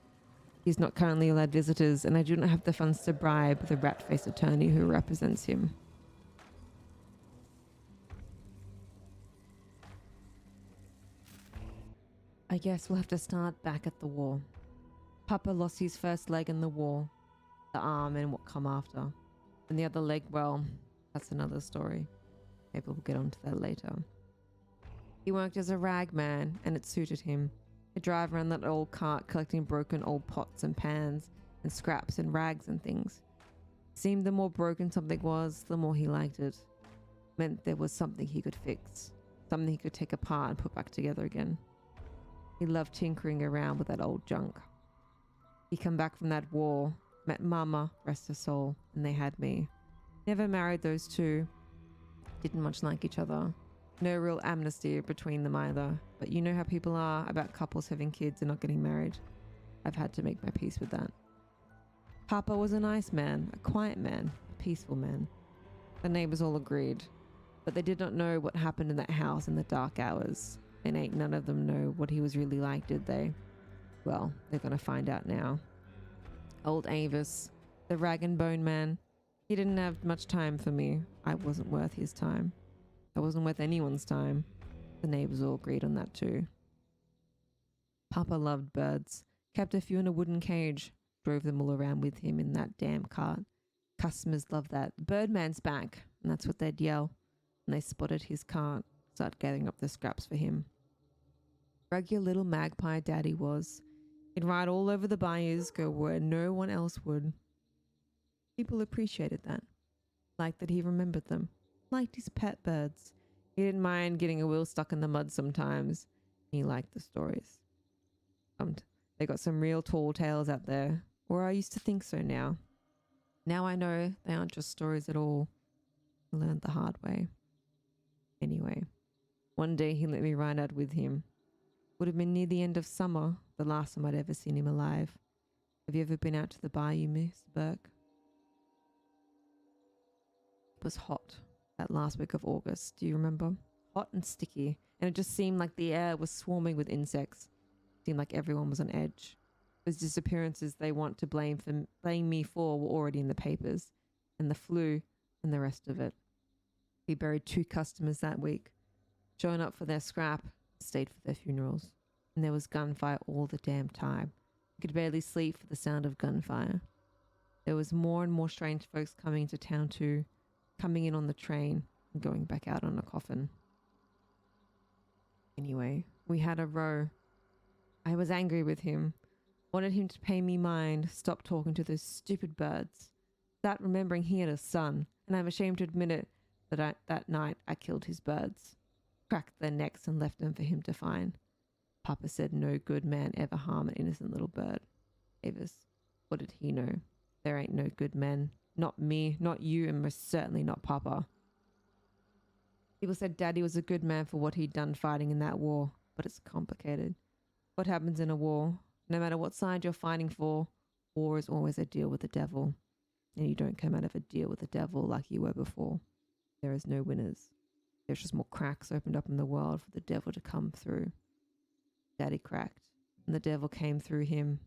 He is not currently allowed visitors, and I do not have the funds to bribe the rat-faced attorney who represents him. I guess we'll have to start back at the war. Papa lost his first leg in the war, the arm and what come after. And the other leg, well, that's another story. Maybe we'll get onto that later. He worked as a rag man, and it suited him. He'd drive around that old cart collecting broken old pots and pans and scraps and rags and things. It seemed the more broken something was, the more he liked it. Meant there was something he could fix, something he could take apart and put back together again. He loved tinkering around with that old junk. He come back from that war, met Mama, rest her soul, and they had me. Never married those two. Didn't much like each other. No real amnesty between them either. But you know how people are about couples having kids and not getting married. I've had to make my peace with that. Papa was a nice man, a quiet man, a peaceful man. The neighbors all agreed, but they did not know what happened in that house in the dark hours. And ain't none of them know what he was really like, did they? Well, they're gonna find out now. Old Avis, the rag and bone man, he didn't have much time for me. I wasn't worth his time. I wasn't worth anyone's time. The neighbors all agreed on that too. Papa loved birds, kept a few in a wooden cage, drove them all around with him in that damn cart. Customers loved that. The Birdman's back, and that's what they'd yell. And they spotted his cart, start gathering up the scraps for him. Regular little magpie daddy was. He'd ride all over the bayous, go where no one else would. People appreciated that. Liked that he remembered them. Liked his pet birds. He didn't mind getting a wheel stuck in the mud sometimes. He liked the stories. They got some real tall tales out there, or I used to think so now. Now I know they aren't just stories at all. I learned the hard way. Anyway, one day he let me ride out with him. Would have been near the end of summer, the last time I'd ever seen him alive. Have you ever been out to the bayou, Miss Burke? It was hot that last week of August, do you remember? Hot and sticky, and it just seemed like the air was swarming with insects. It seemed like everyone was on edge. Those disappearances they want to blame me for were already in the papers, and the flu and the rest of it. We buried 2 customers that week, showing up for their scrap, stayed for their funerals, and there was gunfire all the damn time. I could barely sleep for the sound of gunfire. There was more and more strange folks coming into town too, coming in on the train and going back out on a coffin. Anyway, we had a row. I was angry with him, wanted him to pay me mind, stop talking to those stupid birds. That remembering he had a son, and I'm ashamed to admit it, that night I killed his birds, cracked their necks and left them for him to find. Papa said no good man ever harm an innocent little bird. Avis, what did he know? There ain't no good men. Not me, not you, and most certainly not Papa. People said Daddy was a good man for what he'd done fighting in that war, but it's complicated. What happens in a war, no matter what side you're fighting for, war is always a deal with the devil. And you don't come out of a deal with the devil like you were before. There is no winners. There's just more cracks opened up in the world for the devil to come through. Daddy cracked, and the devil came through him.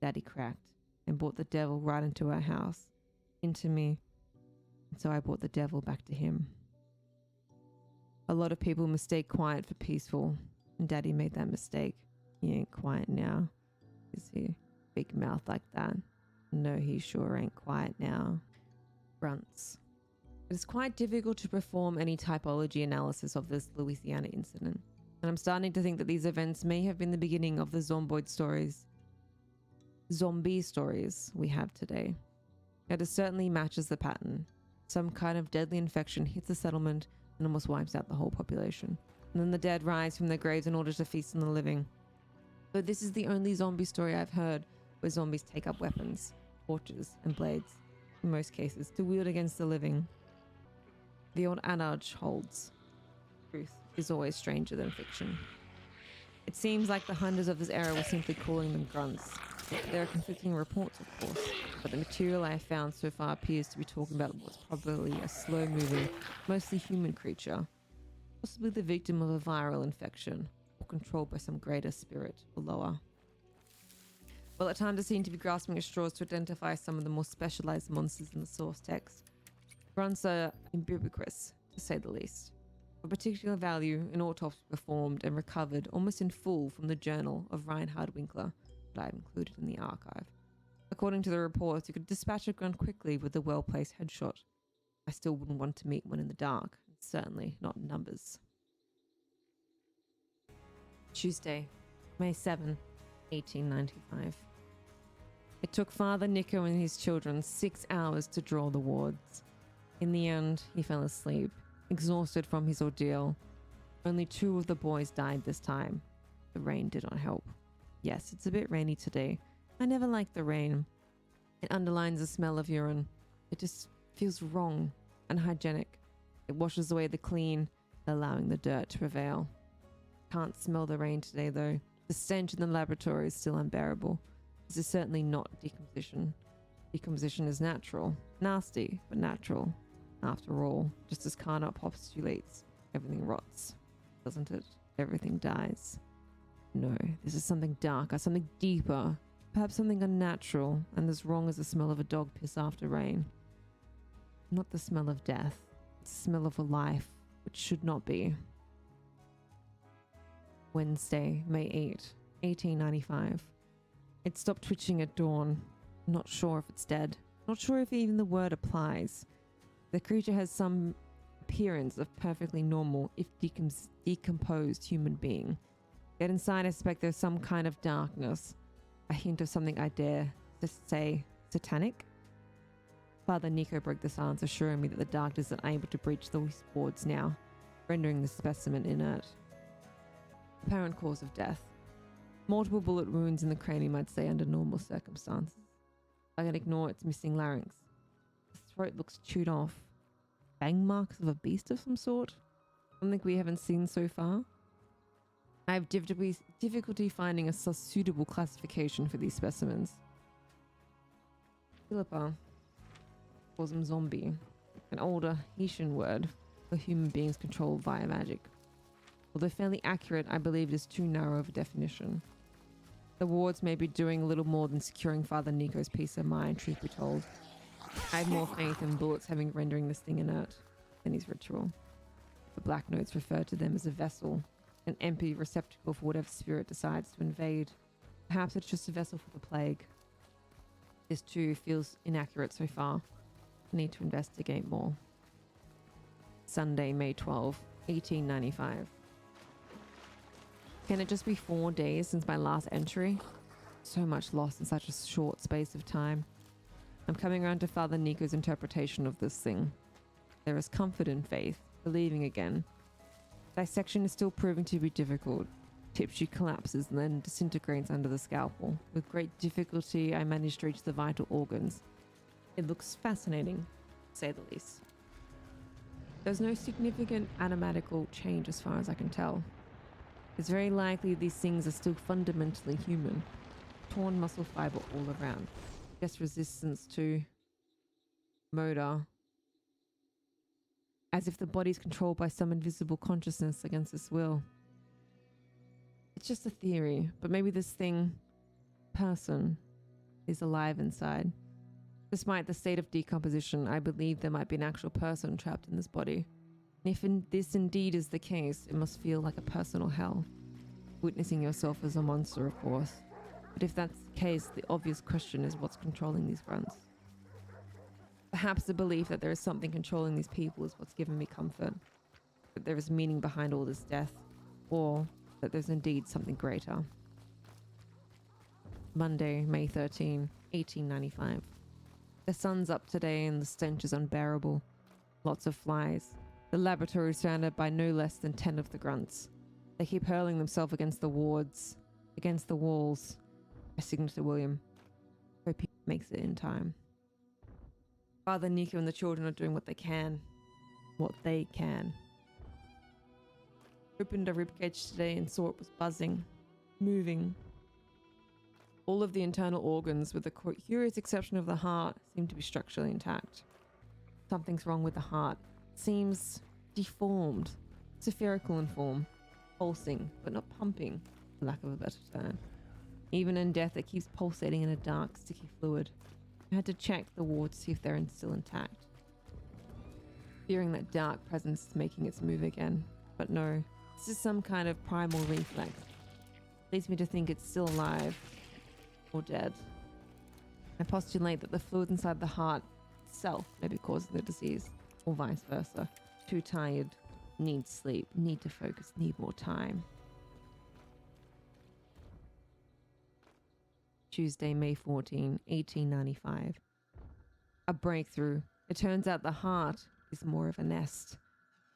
Daddy cracked, and brought the devil right into our house, into me, and so I brought the devil back to him. A lot of people mistake quiet for peaceful, and Daddy made that mistake. He ain't quiet now, is he? Big mouth like that. No, he sure ain't quiet now. Grunts. It is quite difficult to perform any typology analysis of this Louisiana incident, and I'm starting to think that these events may have been the beginning of the zombie stories we have today. It certainly matches the pattern. Some kind of deadly infection hits a settlement and almost wipes out the whole population. And then the dead rise from their graves in order to feast on the living. But this is the only zombie story I've heard where zombies take up weapons, torches, and blades, in most cases, to wield against the living. The old adage holds. Truth is always stranger than fiction. It seems like the hunters of this era were simply calling them grunts. There are conflicting reports, of course, but the material I have found so far appears to be talking about what's probably a slow-moving, mostly human creature, possibly the victim of a viral infection, or controlled by some greater spirit or lower. Well, at times I seem to be grasping at straws to identify some of the more specialized monsters in the source text. Grunts are ubiquitous, to say the least. Of particular value, an autopsy performed and recovered almost in full from the journal of Reinhard Winkler that I have included in the archive. According to the reports, you could dispatch a grunt quickly with a well-placed headshot. I still wouldn't want to meet one in the dark, and certainly not in numbers. Tuesday, May 7, 1895. It took Father Nico and his children 6 hours to draw the wards. In the end, he fell asleep, exhausted from his ordeal. Only 2 of the boys died this time. The rain did not help. Yes, it's a bit rainy today. I never like the rain. It underlines the smell of urine. It just feels wrong, unhygienic. It washes away the clean, allowing the dirt to prevail. Can't smell the rain today though. The stench in the laboratory is still unbearable. This is certainly not decomposition. Decomposition is natural. Nasty, but natural. After all, just as Carnot postulates, everything rots, doesn't it? Everything dies. No, this is something darker, something deeper, perhaps something unnatural, and as wrong as the smell of a dog piss after rain. Not the smell of death, it's the smell of a life, which should not be. Wednesday, May 8, 1895. It stopped twitching at dawn. Not sure if it's dead. Not sure if even the word applies. The creature has some appearance of perfectly normal, if decomposed human being. Yet inside I suspect there's some kind of darkness. A hint of something I dare to say satanic? Father Nico broke the silence, assuring me that the darkness is unable to breach the boards now, rendering the specimen inert. Apparent cause of death. Multiple bullet wounds in the cranium, I'd say, under normal circumstances. I can ignore its missing larynx. The throat looks chewed off. Fang marks of a beast of some sort? Something we haven't seen so far? I have difficulty finding a suitable classification for these specimens. Philippa calls them zombie, an older Haitian word for human beings controlled via magic. Although fairly accurate, I believe it is too narrow of a definition. The wards may be doing a little more than securing Father Nico's peace of mind, truth be told. I have more faith in bullets having rendering this thing inert than his ritual. The Black Notes refer to them as a vessel, an empty receptacle for whatever spirit decides to invade. Perhaps it's just a vessel for the plague. This too feels inaccurate so far. I need to investigate more. Sunday, May 12, 1895. Can it just be 4 days since my last entry? So much lost in such a short space of time. I'm coming around to Father Nico's interpretation of this thing. There is comfort in faith, believing again. Dissection is still proving to be difficult. Tipsy collapses and then disintegrates under the scalpel. With great difficulty, I manage to reach the vital organs. It looks fascinating, to say the least. There's no significant anatomical change as far as I can tell. It's very likely these things are still fundamentally human. Torn muscle fiber all around. Just resistance to motor. As if the body's controlled by some invisible consciousness against its will. It's just a theory, but maybe this person, is alive inside. Despite the state of decomposition, I believe there might be an actual person trapped in this body. And if this indeed is the case, it must feel like a personal hell. Witnessing yourself as a monster, of course. But if that's the case, the obvious question is what's controlling these grunts. Perhaps the belief that there is something controlling these people is what's given me comfort. That there is meaning behind all this death, or that there's indeed something greater. Monday, May 13, 1895. The sun's up today and the stench is unbearable. Lots of flies. The laboratory is surrounded by no less than 10 of the grunts. They keep hurling themselves against the wards, against the walls. I signal to William. Hope he makes it in time. Father Nico and the children are doing what they can. What they can. Opened a ribcage today and saw it was buzzing, moving. All of the internal organs, with the curious exception of the heart, seem to be structurally intact. Something's wrong with the heart. It seems deformed, spherical in form, pulsing, but not pumping, for lack of a better term. Even in death, it keeps pulsating in a dark, sticky fluid. I had to check the ward to see if they're still intact. Fearing that dark presence is making its move again. But no, this is some kind of primal reflex. Leads me to think it's still alive. Or dead. I postulate that the fluid inside the heart itself may be causing the disease, or vice versa. Too tired, need sleep, need to focus, need more time. Tuesday, May 14, 1895. A breakthrough. It turns out the heart is more of a nest.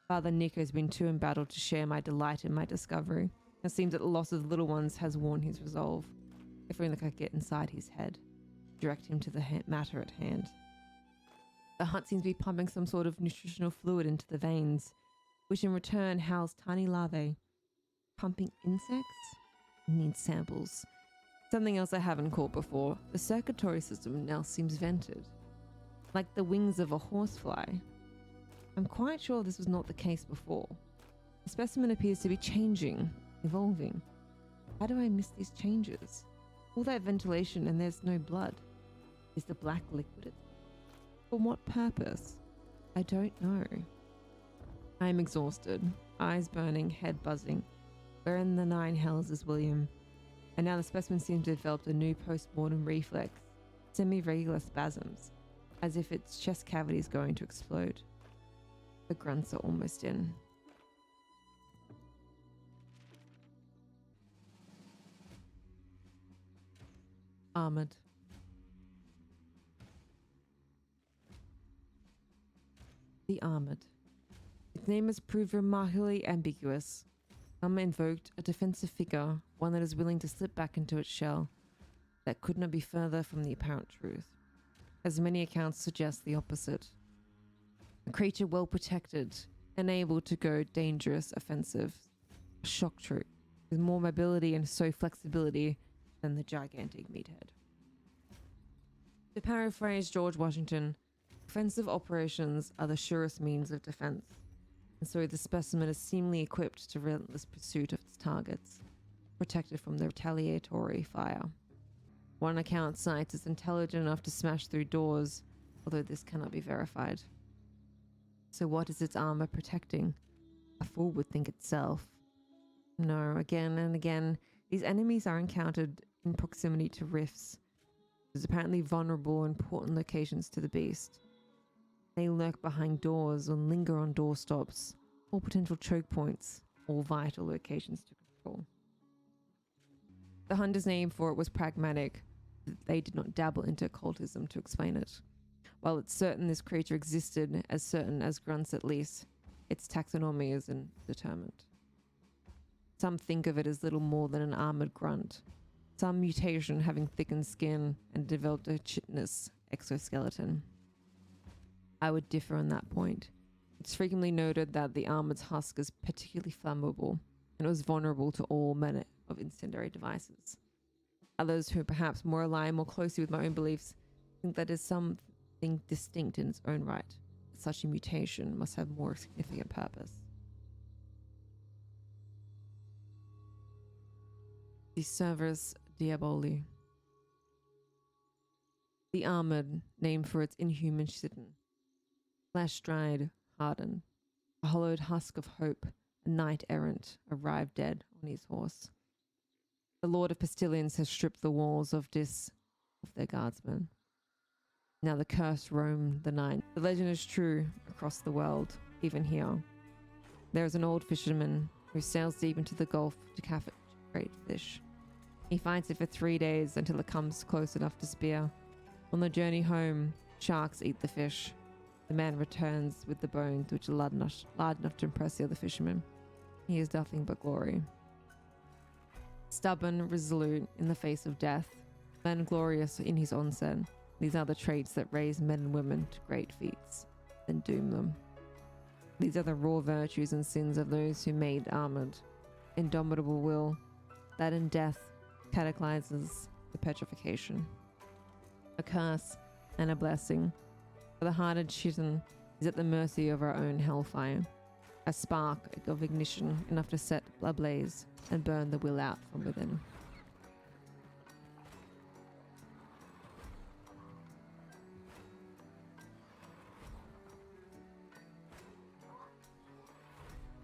Father Nico has been too embattled to share my delight in my discovery. It seems that the loss of the little ones has worn his resolve. If only I could get inside his head, direct him to the matter at hand. The heart seems to be pumping some sort of nutritional fluid into the veins, which in return house tiny larvae. Pumping insects? Needs samples. Something else I haven't caught before. The circulatory system now seems vented, like the wings of a horsefly. I'm quite sure this was not the case before. The specimen appears to be changing, evolving. How do I miss these changes? All that ventilation and there's no blood. Is the black liquid? For what purpose? I don't know. I am exhausted, eyes burning, head buzzing. Where in the 9 hells is William? And now the specimen seems to have developed a new post-mortem reflex, semi-regular spasms, as if its chest cavity is going to explode. The grunts are almost in. Armored. The Armored. Its name has proved remarkably ambiguous. Some invoked a defensive figure, one that is willing to slip back into its shell, that could not be further from the apparent truth. As many accounts suggest the opposite. A creature well protected and able to go dangerous, offensive. A shock troop. with more mobility and so flexibility than the gigantic meathead. To paraphrase George Washington, offensive operations are the surest means of defense, and so the specimen is seemingly equipped to relentless pursuit of its targets, protected from the retaliatory fire. One account cites it's intelligent enough to smash through doors, although this cannot be verified. So what is its armor protecting? A fool would think itself. No, again and again, these enemies are encountered in proximity to rifts. There's apparently vulnerable and important locations to the beast. They lurk behind doors or linger on doorstops, or potential choke points, or vital locations to control. The hunter's name for it was pragmatic. They did not dabble into occultism to explain it. While it's certain this creature existed, as certain as grunts at least, its taxonomy is indeterminate. Some think of it as little more than an armored grunt, some mutation having thickened skin and developed a chitinous exoskeleton. I would differ on that point. It's frequently noted that the armored's husk is particularly flammable and was vulnerable to all manner of incendiary devices. Others who perhaps more align more closely with my own beliefs think that is something distinct in its own right. Such a mutation must have more significant purpose. The Servus Diaboli. The armored, named for its inhuman chitin. Flesh-dried, hardened. A hollowed husk of hope, a knight-errant, arrived dead on his horse. The Lord of Pestilence has stripped the walls of their guardsmen. Now the curse roam the night. The legend is true across the world, even here. There is an old fisherman who sails deep into the Gulf to catch great fish. He fights it for 3 days until it comes close enough to spear. On the journey home, sharks eat the fish. The man returns with the bones, which are large enough to impress the other fishermen. He is nothing but glory. Stubborn, resolute in the face of death, and glorious in his onset. These are the traits that raise men and women to great feats, then doom them. These are the raw virtues and sins of those who made armored. Indomitable will, that in death cataclysms the petrification. A curse and a blessing, for the hardened chitin is at the mercy of our own hellfire. A spark of ignition enough to set ablaze and burn the will out from within.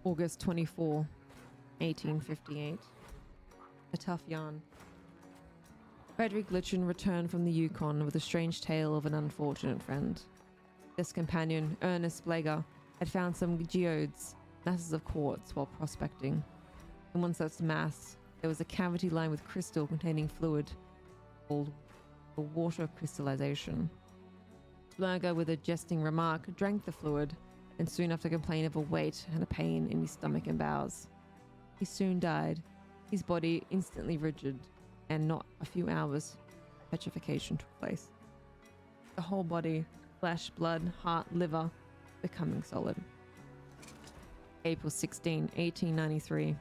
August 24, 1858. A tough yarn. Frederick Litchin returned from the Yukon with a strange tale of an unfortunate friend. This companion, Ernest Blager, had found some geodes, masses of quartz, while prospecting. In one such mass, there was a cavity lined with crystal containing fluid called the water crystallization. Blager, with a jesting remark, drank the fluid and soon after complained of a weight and a pain in his stomach and bowels. He soon died, his body instantly rigid, and not a few hours, petrification took place. The whole body, flesh, blood, heart, liver, becoming solid. April 16, 1893.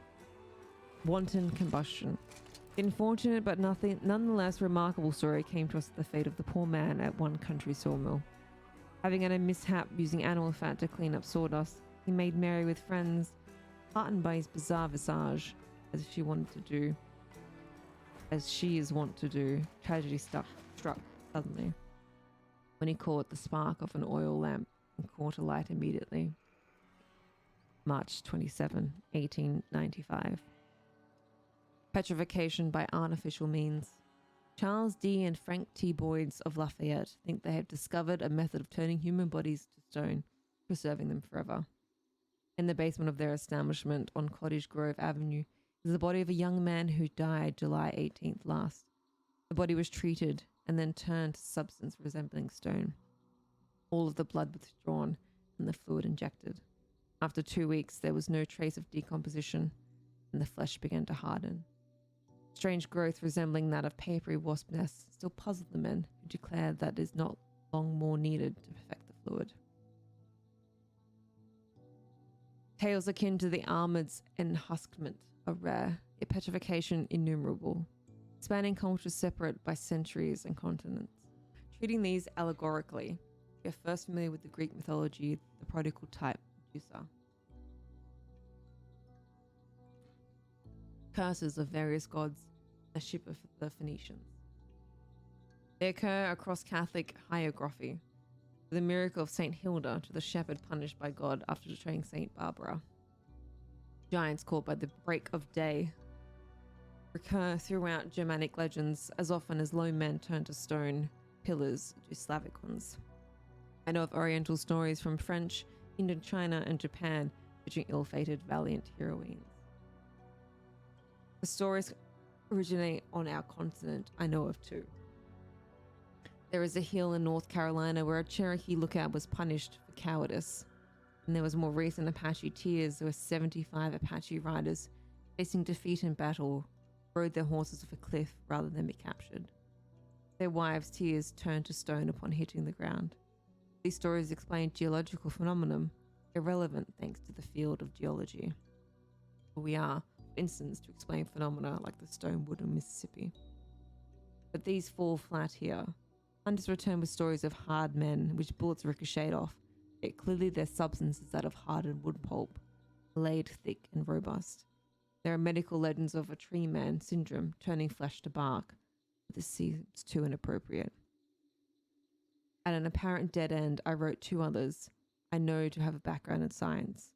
Wanton combustion. The unfortunate but nonetheless remarkable story came to us of the fate of the poor man at one country sawmill. Having had a mishap using animal fat to clean up sawdust, he made merry with friends, heartened by his bizarre visage, as she is wont to do. Tragedy struck suddenly, when he caught the spark of an oil lamp and caught alight immediately. March 27, 1895. Petrification by artificial means. Charles D. and Frank T. Boyds of Lafayette think they have discovered a method of turning human bodies to stone, preserving them forever. In the basement of their establishment on Cottage Grove Avenue is the body of a young man who died July 18th last. The body was treated and then turned to substance resembling stone. All of the blood withdrawn and the fluid injected. After 2 weeks, there was no trace of decomposition, and the flesh began to harden. Strange growth resembling that of papery wasp nests still puzzled the men, who declared that it is not long more needed to perfect the fluid. Tales akin to the armored's enhuskment are rare, yet petrification innumerable, spanning cultures separate by centuries and continents. Treating these allegorically, we are first familiar with the Greek mythology, the prodigal type, Medusa. Curses of various gods, a ship of the Phoenicians. They occur across Catholic hagiography, the miracle of Saint Hilda to the shepherd punished by God after betraying Saint Barbara. Giants caught by the break of day recur throughout Germanic legends as often as lone men turn to stone pillars do Slavic ones. I know of Oriental stories from French, Indochina, and Japan featuring ill-fated valiant heroines. The stories originate on our continent, I know of two. There is a hill in North Carolina where a Cherokee lookout was punished for cowardice. And there was more recent Apache tears where 75 Apache riders, facing defeat in battle, rode their horses off a cliff rather than be captured. Their wives' tears turned to stone upon hitting the ground. These stories explain geological phenomenon, irrelevant thanks to the field of geology. We are, for instance, to explain phenomena like the stone wood in Mississippi. But these fall flat here. Hunters return with stories of hard men, which bullets ricocheted off, yet clearly their substance is that of hardened wood pulp, laid thick and robust. There are medical legends of a tree man syndrome turning flesh to bark, but this seems too inappropriate. At an apparent dead end, I wrote two others I know to have a background in science.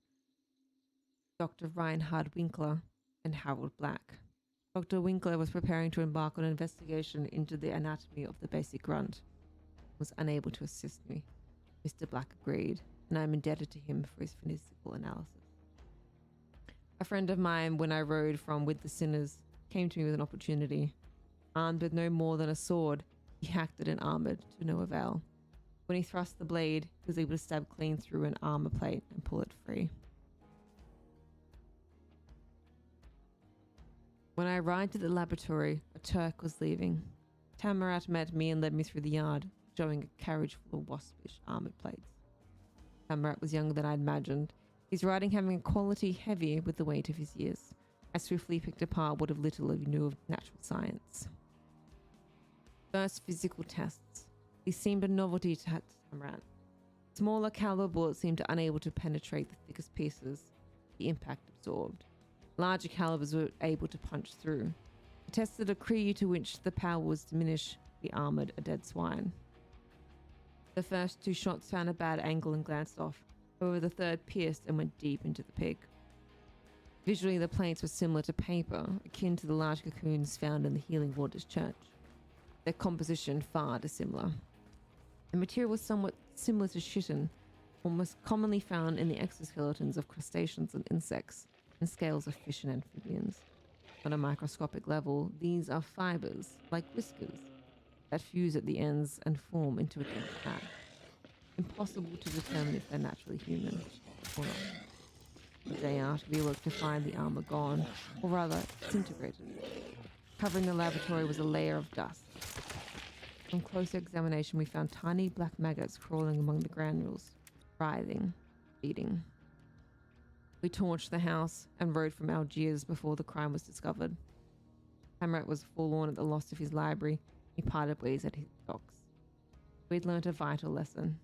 Dr. Reinhard Winkler and Harold Black. Dr. Winkler was preparing to embark on an investigation into the anatomy of the basic grunt. Was unable to assist me. Mr. Black agreed, and I am indebted to him for his physical analysis. A friend of mine, when I rode from With the Sinners, came to me with an opportunity. Armed with no more than a sword, he hacked it and armored to no avail. When he thrust the blade, he was able to stab clean through an armor plate and pull it free. When I arrived at the laboratory, a Turk was leaving. Tamarat met me and led me through the yard, showing a carriage full of waspish armored plates. Tamarat was younger than I imagined, his riding having a quality heavy with the weight of his years. I swiftly picked apart what of little he knew of natural science. First, physical tests. These seemed a novelty to Tamarat. Smaller caliber bullets seemed unable to penetrate the thickest pieces, the impact absorbed. Larger calibers were able to punch through. To test the degree to which the power was diminished, we armored a dead swine. The first two shots found a bad angle and glanced off. However, the third pierced and went deep into the pig. Visually, the plates were similar to paper, akin to the large cocoons found in the Healing Waters Church. Their composition far dissimilar. The material was somewhat similar to chitin, almost commonly found in the exoskeletons of crustaceans and insects, and scales of fish and amphibians. On a microscopic level, these are fibers, like whiskers, that fuse at the ends and form into a dense hat. Impossible to determine if they're naturally human or not. The day after, we awoke to find the armor gone, or rather, disintegrated. Covering the laboratory was a layer of dust. On closer examination, we found tiny black maggots crawling among the granules, writhing, eating. We torched the house and rode from Algiers before the crime was discovered. Hamrat was forlorn at the loss of his library. He parted ways at his docks. We'd learnt a vital lesson.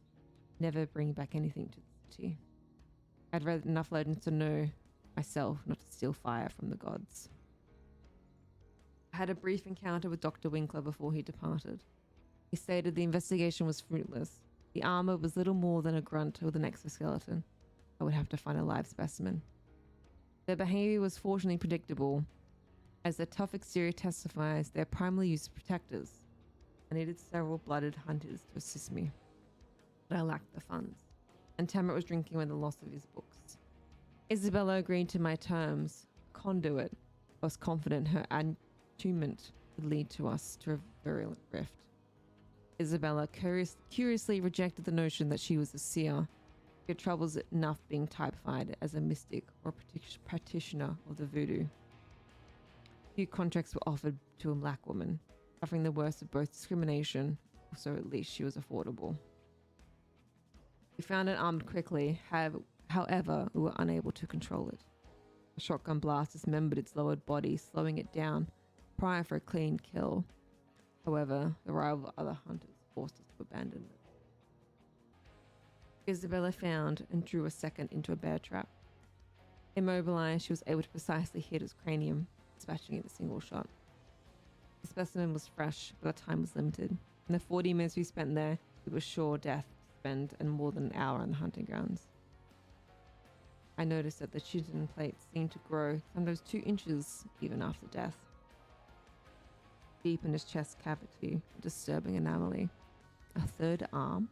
Never bring back anything to the city. I'd read enough legends to know myself not to steal fire from the gods. I had a brief encounter with Dr. Winkler before he departed. He stated the investigation was fruitless. The armor was little more than a grunt with an exoskeleton. I would have to find a live specimen. Their behavior was fortunately predictable. As their tough exterior testifies, they are primarily used as protectors. I needed several blooded hunters to assist me, but I lacked the funds, and Tamarat was drinking with the loss of his books. Isabella agreed to my terms. Conduit. I was confident her attunement would lead to us to a virulent rift. Isabella curiously rejected the notion that she was a seer. She had troubles enough being typified as a mystic or practitioner of the voodoo. Few contracts were offered to a black woman, suffering the worst of both discrimination, so at least she was affordable. We found it armed quickly, However, we were unable to control it. A shotgun blast dismembered its lowered body, slowing it down prior for a clean kill. However, the arrival of other hunters forced us to abandon it. Isabella found and drew a second into a bear trap. Immobilized, she was able to precisely hit its cranium, dispatching it in a single shot. The specimen was fresh, but our time was limited. In the 40 minutes we spent there, it was sure death to spend and more than an hour on the hunting grounds. I noticed that the chitin plates seemed to grow, sometimes 2 inches even after death. Deep in his chest cavity, a disturbing anomaly. A third arm,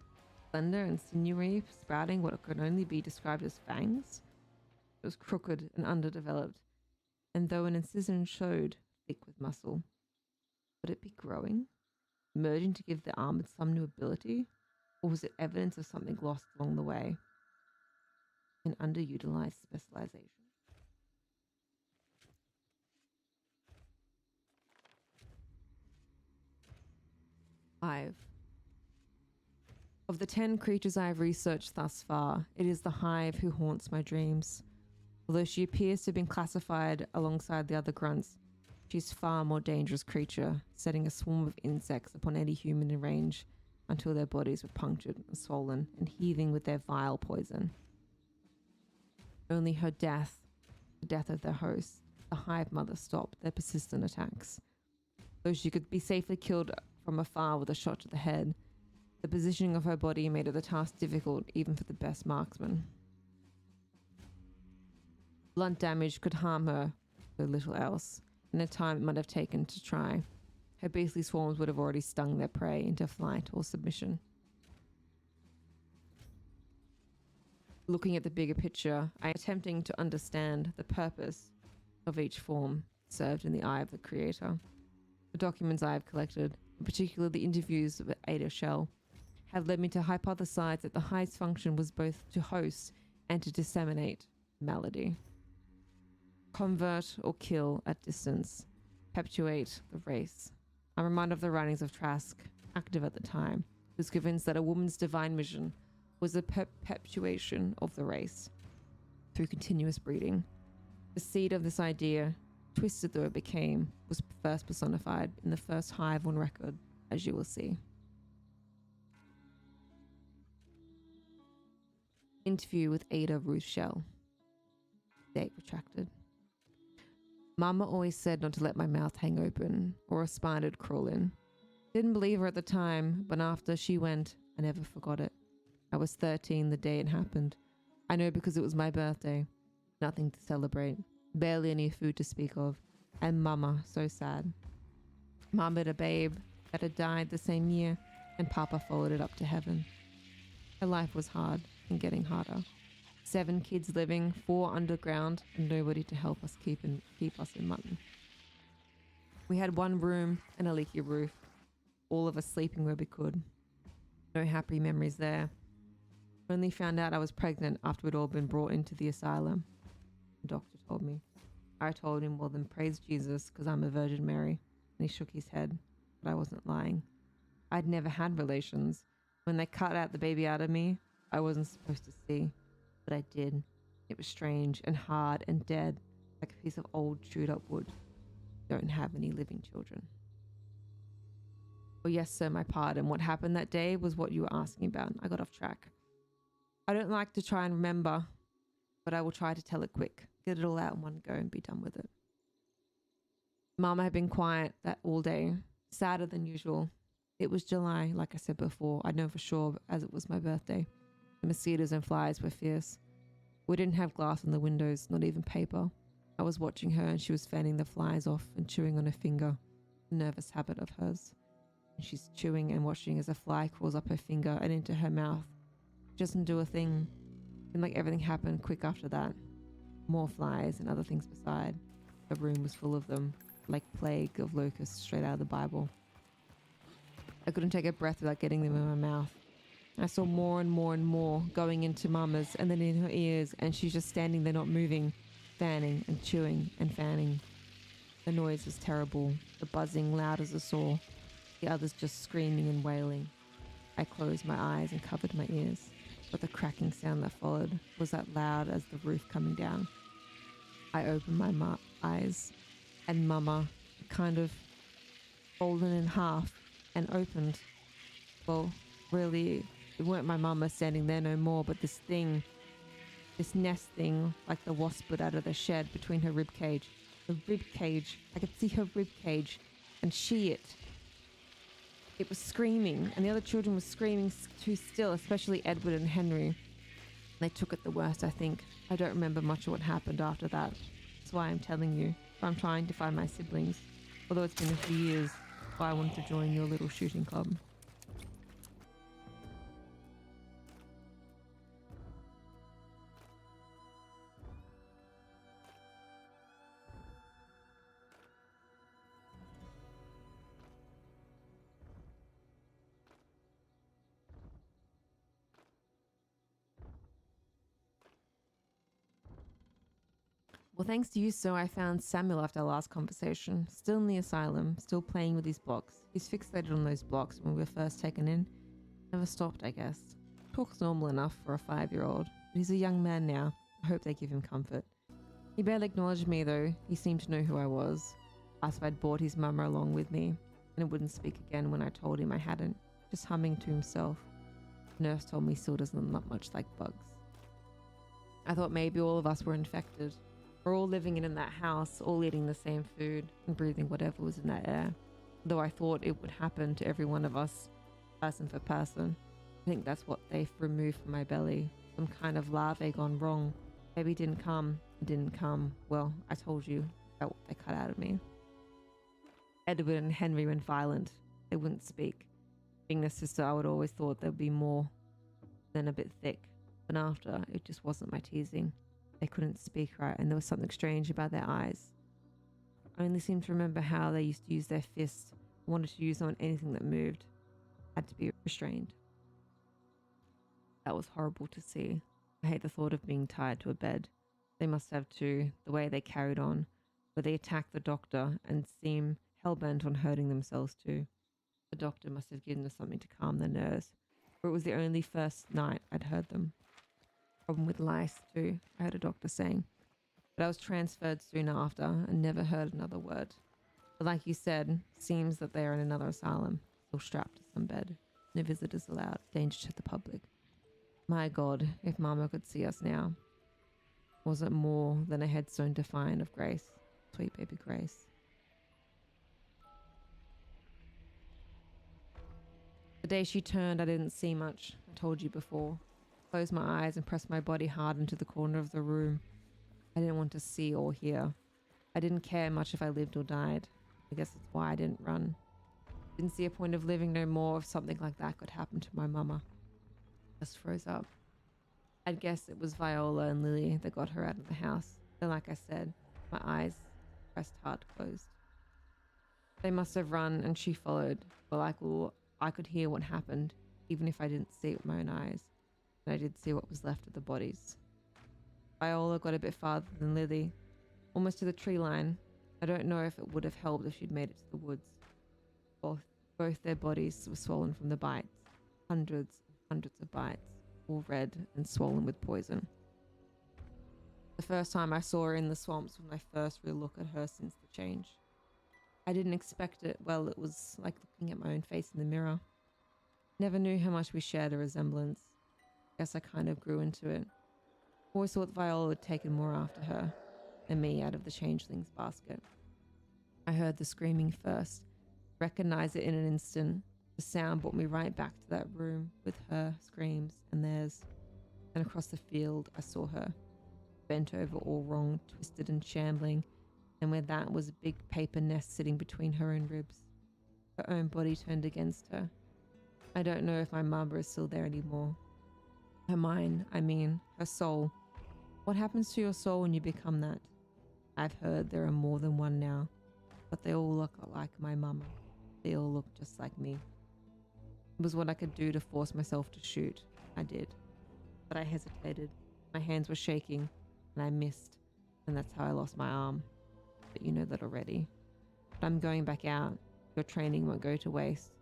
slender and sinewy, sprouting what could only be described as fangs. It was crooked and underdeveloped, and though an incision showed, thick with muscle. Would it be growing, merging to give the armored some new ability, or was it evidence of something lost along the way? An underutilized specialization. 5. Of the 10 creatures I have researched thus far, it is the hive who haunts my dreams. Although she appears to have been classified alongside the other grunts, she's a far more dangerous creature, setting a swarm of insects upon any human in range until their bodies were punctured and swollen and heaving with their vile poison. Only her death, the death of their host, the hive mother, stopped their persistent attacks. Though she could be safely killed from afar with a shot to the head, the positioning of her body made it the task difficult even for the best marksman. Blunt damage could harm her, though little else, in the time it might have taken to try. Her beastly swarms would have already stung their prey into flight or submission. Looking at the bigger picture, I am attempting to understand the purpose of each form served in the eye of the creator. The documents I have collected, in particular the interviews with Ada Shell, have led me to hypothesize that the hive's function was both to host and to disseminate malady. Convert or kill at distance, perpetuate the race. I'm reminded of the writings of Trask, active at the time, who was convinced that a woman's divine mission was the perpetuation of the race through continuous breeding. The seed of this idea, twisted though it became, was first personified in the first hive on record, as you will see. Interview with Ada Ruth Shell. Date retracted. Mama always said not to let my mouth hang open or a spider'd crawl in. Didn't believe her at the time, but after she went, I never forgot it. I was 13 the day it happened. I know because it was my birthday. Nothing to celebrate. Barely any food to speak of. And Mama, so sad. Mom had a babe that had died the same year, and Papa followed it up to heaven. Her life was hard and getting harder. 7 kids living, 4 underground, and nobody to help us keep us in mutton. We had 1 room and a leaky roof. All of us sleeping where we could. No happy memories there. Only found out I was pregnant after we'd all been brought into the asylum. The doctor told me. I told him, well then praise Jesus, because I'm a Virgin Mary. And he shook his head, but I wasn't lying. I'd never had relations. When they cut out the baby out of me, I wasn't supposed to see. But I did. It was strange and hard and dead, like a piece of old chewed up wood. Don't have any living children. Oh yes, sir, my pardon. What happened that day was what you were asking about. I got off track. I don't like to try and remember, but I will try to tell it quick. Get it all out in one go and be done with it. Mama had been quiet that all day, sadder than usual. It was July, like I said before. I know for sure as it was my birthday. The mosquitoes and flies were fierce. We didn't have glass in the windows, not even paper. I was watching her and she was fanning the flies off and chewing on her finger, a nervous habit of hers. And she's chewing and watching as a fly crawls up her finger and into her mouth. She doesn't do a thing. And like everything happened quick after that. More flies and other things beside. The room was full of them, like plague of locusts straight out of the Bible. I couldn't take a breath without getting them in my mouth. I saw more and more and more going into Mama's and then in her ears, and she's just standing there not moving, fanning and chewing and fanning. The noise was terrible, the buzzing loud as a saw, the others just screaming and wailing. I closed my eyes and covered my ears. but the cracking sound that followed was that loud as the roof coming down. I opened my eyes, and Mama kind of folded in half and opened. Well, really, it weren't my mama standing there no more, but this thing, this nest thing, like the wasp put out of the shed between her rib cage. The rib cage, I could see her rib cage, and it was screaming, and the other children were screaming too still, especially Edward and Henry. They took it the worst, I think. I don't remember much of what happened after that. That's why I'm telling you. I'm trying to find my siblings. Although it's been a few years, why I wanted to join your little shooting club. Well, thanks to you, sir, I found Samuel after our last conversation. Still in the asylum, still playing with his blocks. He's fixated on those blocks when we were first taken in. Never stopped, I guess. Talks normal enough for a 5-year-old, but he's a young man now. I hope they give him comfort. He barely acknowledged me, though. He seemed to know who I was. Asked if I'd brought his mama along with me, and wouldn't speak again when I told him I hadn't, just humming to himself. The nurse told me he still doesn't look much like bugs. I thought maybe all of us were infected. We're all living in that house, all eating the same food and breathing whatever was in that air. Though I thought it would happen to every one of us, person for person. I think that's what they've removed from my belly. Some kind of larvae gone wrong. Baby didn't come. It didn't come. Well, I told you about what they cut out of me. Edward and Henry went violent. They wouldn't speak. Being their sister, I would always thought they'd be more than a bit thick. But after, it just wasn't my teasing. They couldn't speak right, and there was something strange about their eyes. I only seem to remember how they used to use their fists, wanted to use them on anything that moved. Had to be restrained. That was horrible to see. I hate the thought of being tied to a bed. They must have too, the way they carried on, where they attacked the doctor and seemed hell-bent on hurting themselves too. The doctor must have given them something to calm their nerves, for it was the only first night I'd heard them. Problem with lice too, I heard a doctor saying. But I was transferred soon after and never heard another word. But like you said, seems that they are in another asylum, still strapped to some bed. No visitors allowed, danger to the public. My God, if Mama could see us now. Was it more than a headstone defiant of Grace? Sweet baby Grace. The day she turned, I didn't see much. I told you before. Closed my eyes and pressed my body hard into the corner of the room. I didn't want to see or hear. I didn't care much if I lived or died. I guess that's why I didn't run. Didn't see a point of living no more if something like that could happen to my mama. Just froze up. I'd guess it was Viola and Lily that got her out of the house. Then, like I said, my eyes pressed hard closed. They must have run and she followed. Well, I could hear what happened, even if I didn't see it with my own eyes. And I did see what was left of the bodies. Viola got a bit farther than Lily, almost to the tree line. I don't know if it would have helped if she'd made it to the woods. Both their bodies were swollen from the bites. Hundreds and hundreds of bites, all red and swollen with poison. The first time I saw her in the swamps was my first real look at her since the change. I didn't expect it. Well, it was like looking at my own face in the mirror. Never knew how much we shared a resemblance. Guess I kind of grew into it. Always thought Viola had taken more after her than me out of the changeling's basket. I heard the screaming first, recognized it in an instant. The sound brought me right back to that room with her screams and theirs. And across the field, I saw her, bent over all wrong, twisted and shambling, and where that was a big paper nest sitting between her own ribs. Her own body turned against her. I don't know if my mama is still there anymore. Her mind, her soul. What happens to your soul when you become that? I've heard there are more than one now, but they all look like my mama. They all look just like me. It was what I could do to force myself to shoot. I did. But I hesitated. My hands were shaking, and I missed, and that's how I lost my arm. But you know that already. But I'm going back out. Your training won't go to waste.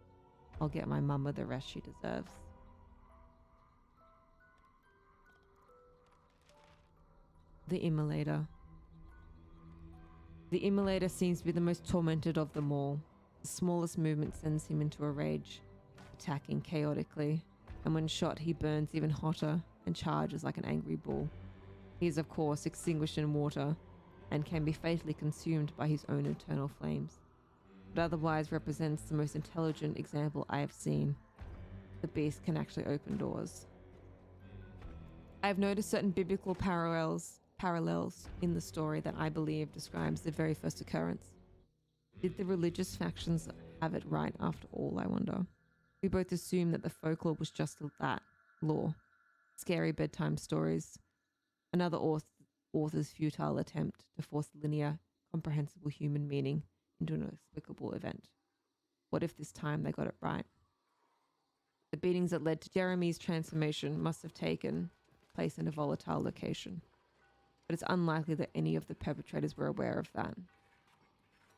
I'll get my mama the rest she deserves. The Immolator. The Immolator seems to be the most tormented of them all. The smallest movement sends him into a rage, attacking chaotically, and when shot he burns even hotter and charges like an angry bull. He is of course extinguished in water and can be fatally consumed by his own eternal flames, but otherwise represents the most intelligent example I have seen. The beast can actually open doors. I have noticed certain biblical parallels in the story that I believe describes the very first occurrence. Did the religious factions have it right after all, I wonder? We both assume that the folklore was just that, lore, scary bedtime stories, another author's futile attempt to force linear, comprehensible human meaning into an inexplicable event. What if this time they got it right? The beatings that led to Jeremy's transformation must have taken place in a volatile location, but it's unlikely that any of the perpetrators were aware of that.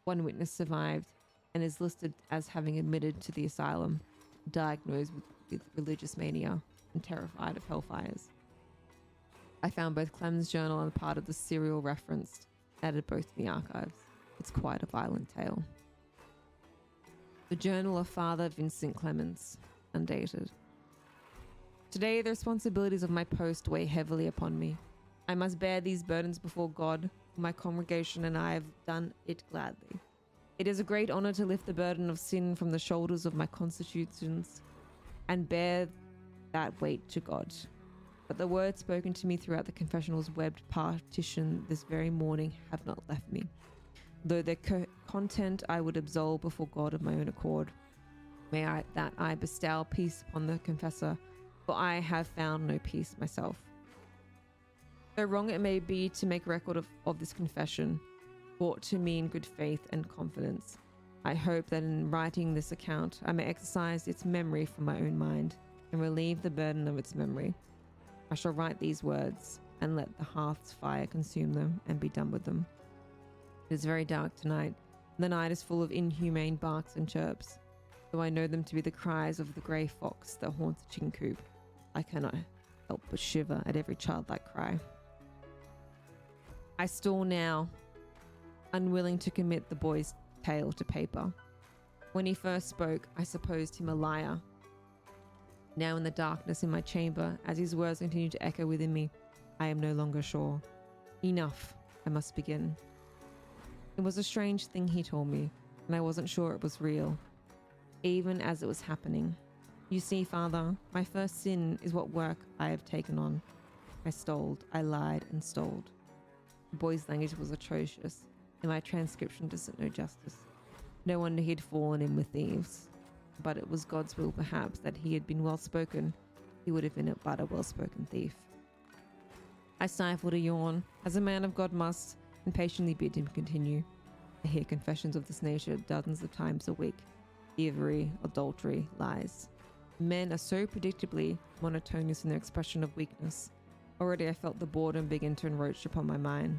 One witness survived and is listed as having admitted to the asylum, diagnosed with religious mania and terrified of hellfires. I found both Clem's journal and part of the serial referenced, added both to the archives. It's quite a violent tale. The Journal of Father Vincent Clemens, undated. Today the responsibilities of my post weigh heavily upon me. I must bear these burdens before God, for my congregation, and I have done it gladly. It is a great honor to lift the burden of sin from the shoulders of my constituents and bear that weight to God. But the words spoken to me throughout the confessional's webbed partition this very morning have not left me, though their content I would absolve before God of my own accord. May I bestow peace upon the confessor, for I have found no peace myself. Though wrong it may be to make record of this confession, brought to me in good faith and confidence, I hope that in writing this account I may exercise its memory from my own mind and relieve the burden of its memory. I shall write these words and let the hearth's fire consume them and be done with them. It is very dark tonight, and the night is full of inhumane barks and chirps. Though I know them to be the cries of the grey fox that haunts the chicken coop, I cannot help but shiver at every childlike cry. I stall now, unwilling to commit the boy's tale to paper. When he first spoke, I supposed him a liar. Now in the darkness in my chamber, as his words continue to echo within me, I am no longer sure. Enough, I must begin. It was a strange thing he told me, and I wasn't sure it was real, even as it was happening. You see, Father, my first sin is what work I have taken on. I stole, I lied and stole. The boy's language was atrocious, and my transcription does it no justice. No wonder he had fallen in with thieves. But it was God's will, perhaps, that he had been well-spoken. He would have been but a well-spoken thief. I stifled a yawn, as a man of God must, and patiently bid him continue. I hear confessions of this nature dozens of times a week. Thievery, adultery, lies. Men are so predictably monotonous in their expression of weakness. Already I felt the boredom begin to encroach upon my mind.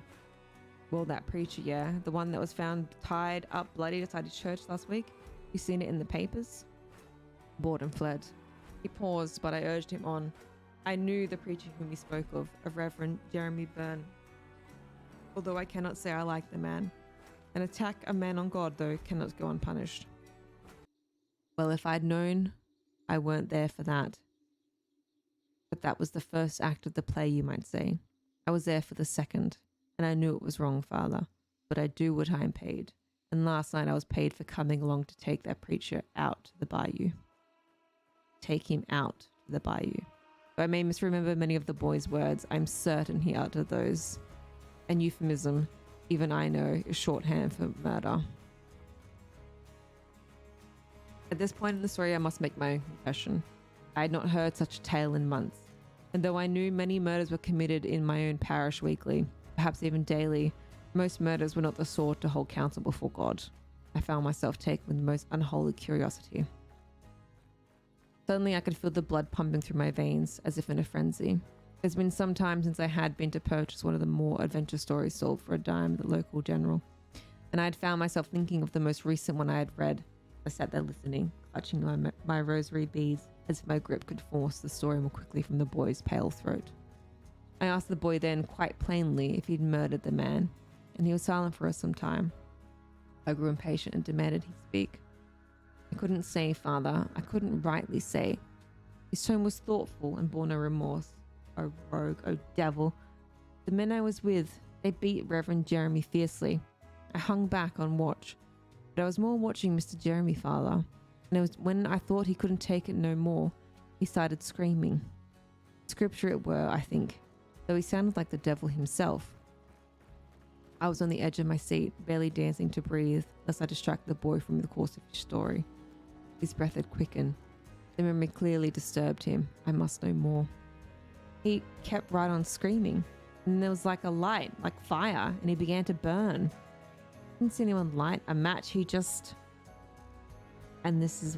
Well, that preacher, yeah, the one that was found tied up bloody outside his church last week. You seen it in the papers? Boredom fled. He paused, but I urged him on. I knew the preacher whom he spoke of Reverend Jeremy Byrne. Although I cannot say I like the man. An attack a man on God, though, cannot go unpunished. Well, if I'd known, I weren't there for that. But that was the first act of the play, you might say. I was there for the second, and I knew it was wrong, Father, but I do what I am paid. And last night I was paid for coming along to take that preacher out to the bayou. Take him out to the bayou. Though I may misremember many of the boy's words, I'm certain he uttered those. An euphemism, even I know, is shorthand for murder. At this point in the story, I must make my own confession. I had not heard such a tale in months, and though I knew many murders were committed in my own parish weekly, perhaps even daily, most murders were not the sort to hold counsel before God. I found myself taken with the most unholy curiosity. Suddenly I could feel the blood pumping through my veins, as if in a frenzy. It's been some time since I had been to purchase one of the more adventure stories sold for a dime at the local general, and I had found myself thinking of the most recent one I had read. I sat there listening, clutching my rosary beads, as if my grip could force the story more quickly from the boy's pale throat. I asked the boy then quite plainly if he'd murdered the man, and he was silent for some time. I grew impatient and demanded he speak. I couldn't say, Father. I couldn't rightly say. His tone was thoughtful and bore no remorse. Oh rogue, oh devil. The men I was with, they beat Reverend Jeremy fiercely. I hung back on watch, but I was more watching Mr. Jeremy, Father, and it was when I thought he couldn't take it no more, he started screaming. Scripture it were, I think, though he sounded like the devil himself. I was on the edge of my seat, barely dancing to breathe, lest I distract the boy from the course of his story. His breath had quickened. The memory clearly disturbed him. I must know more. He kept right on screaming, and there was like a light, like fire, and he began to burn. Didn't see anyone light a match, he just... And this is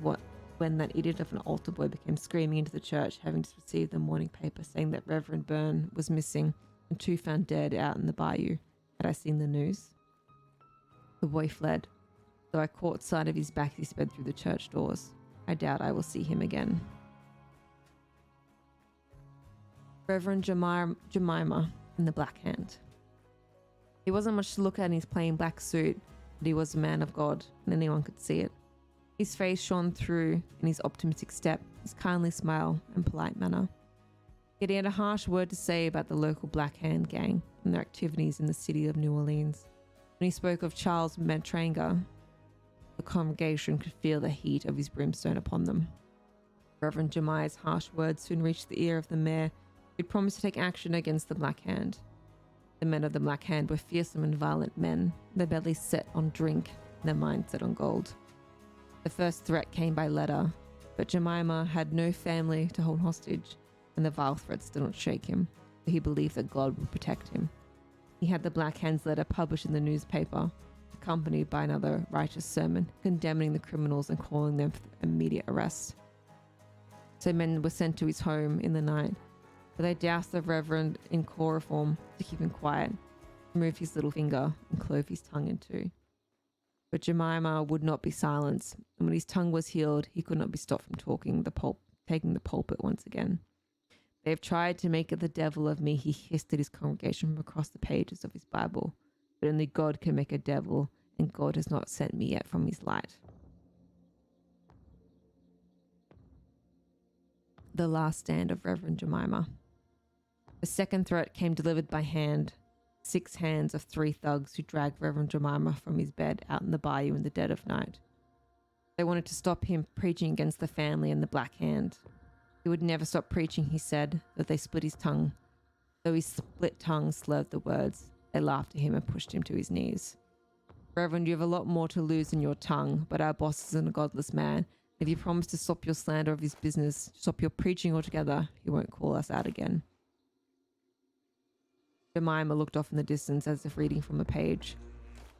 when that idiot of an altar boy became screaming into the church, having just received the morning paper saying that Reverend Byrne was missing and 2 found dead out in the bayou. Had I seen the news? The boy fled, though I caught sight of his back as he sped through the church doors. I doubt I will see him again. Reverend Jemima in the Black Hand. He wasn't much to look at in his plain black suit, but he was a man of God, and anyone could see it. His face shone through in his optimistic step, his kindly smile and polite manner. Yet he had a harsh word to say about the local Black Hand gang and their activities in the city of New Orleans. When he spoke of Charles Matranga, the congregation could feel the heat of his brimstone upon them. Reverend Jemiah's harsh words soon reached the ear of the mayor, who'd promised to take action against the Black Hand. The men of the Black Hand were fearsome and violent men, their bellies set on drink and their minds set on gold. The first threat came by letter, but Jemima had no family to hold hostage, and the vile threats did not shake him, for he believed that God would protect him. He had the Black Hand's letter published in the newspaper, accompanied by another righteous sermon condemning the criminals and calling them for immediate arrest. So men were sent to his home in the night, where they doused the reverend in chloroform to keep him quiet, removed his little finger, and clove his tongue in two. But Jemima would not be silenced, and when his tongue was healed, he could not be stopped from taking the pulpit once again. They have tried to make it the devil of me, he hissed at his congregation from across the pages of his Bible. But only God can make a devil, and God has not sent me yet from his light. The last stand of Reverend Jemima. The second threat came delivered by hand, 6 hands of 3 thugs who dragged Reverend Jemima from his bed out in the bayou in the dead of night. They wanted to stop him preaching against the family and the Black Hand. He would never stop preaching, he said, that they split his tongue. Though his split tongue slurred the words, they laughed at him and pushed him to his knees. Reverend, you have a lot more to lose than your tongue, but our boss isn't a godless man. If you promise to stop your slander of his business, stop your preaching altogether, he won't call us out again. Jemima looked off in the distance as if reading from a page.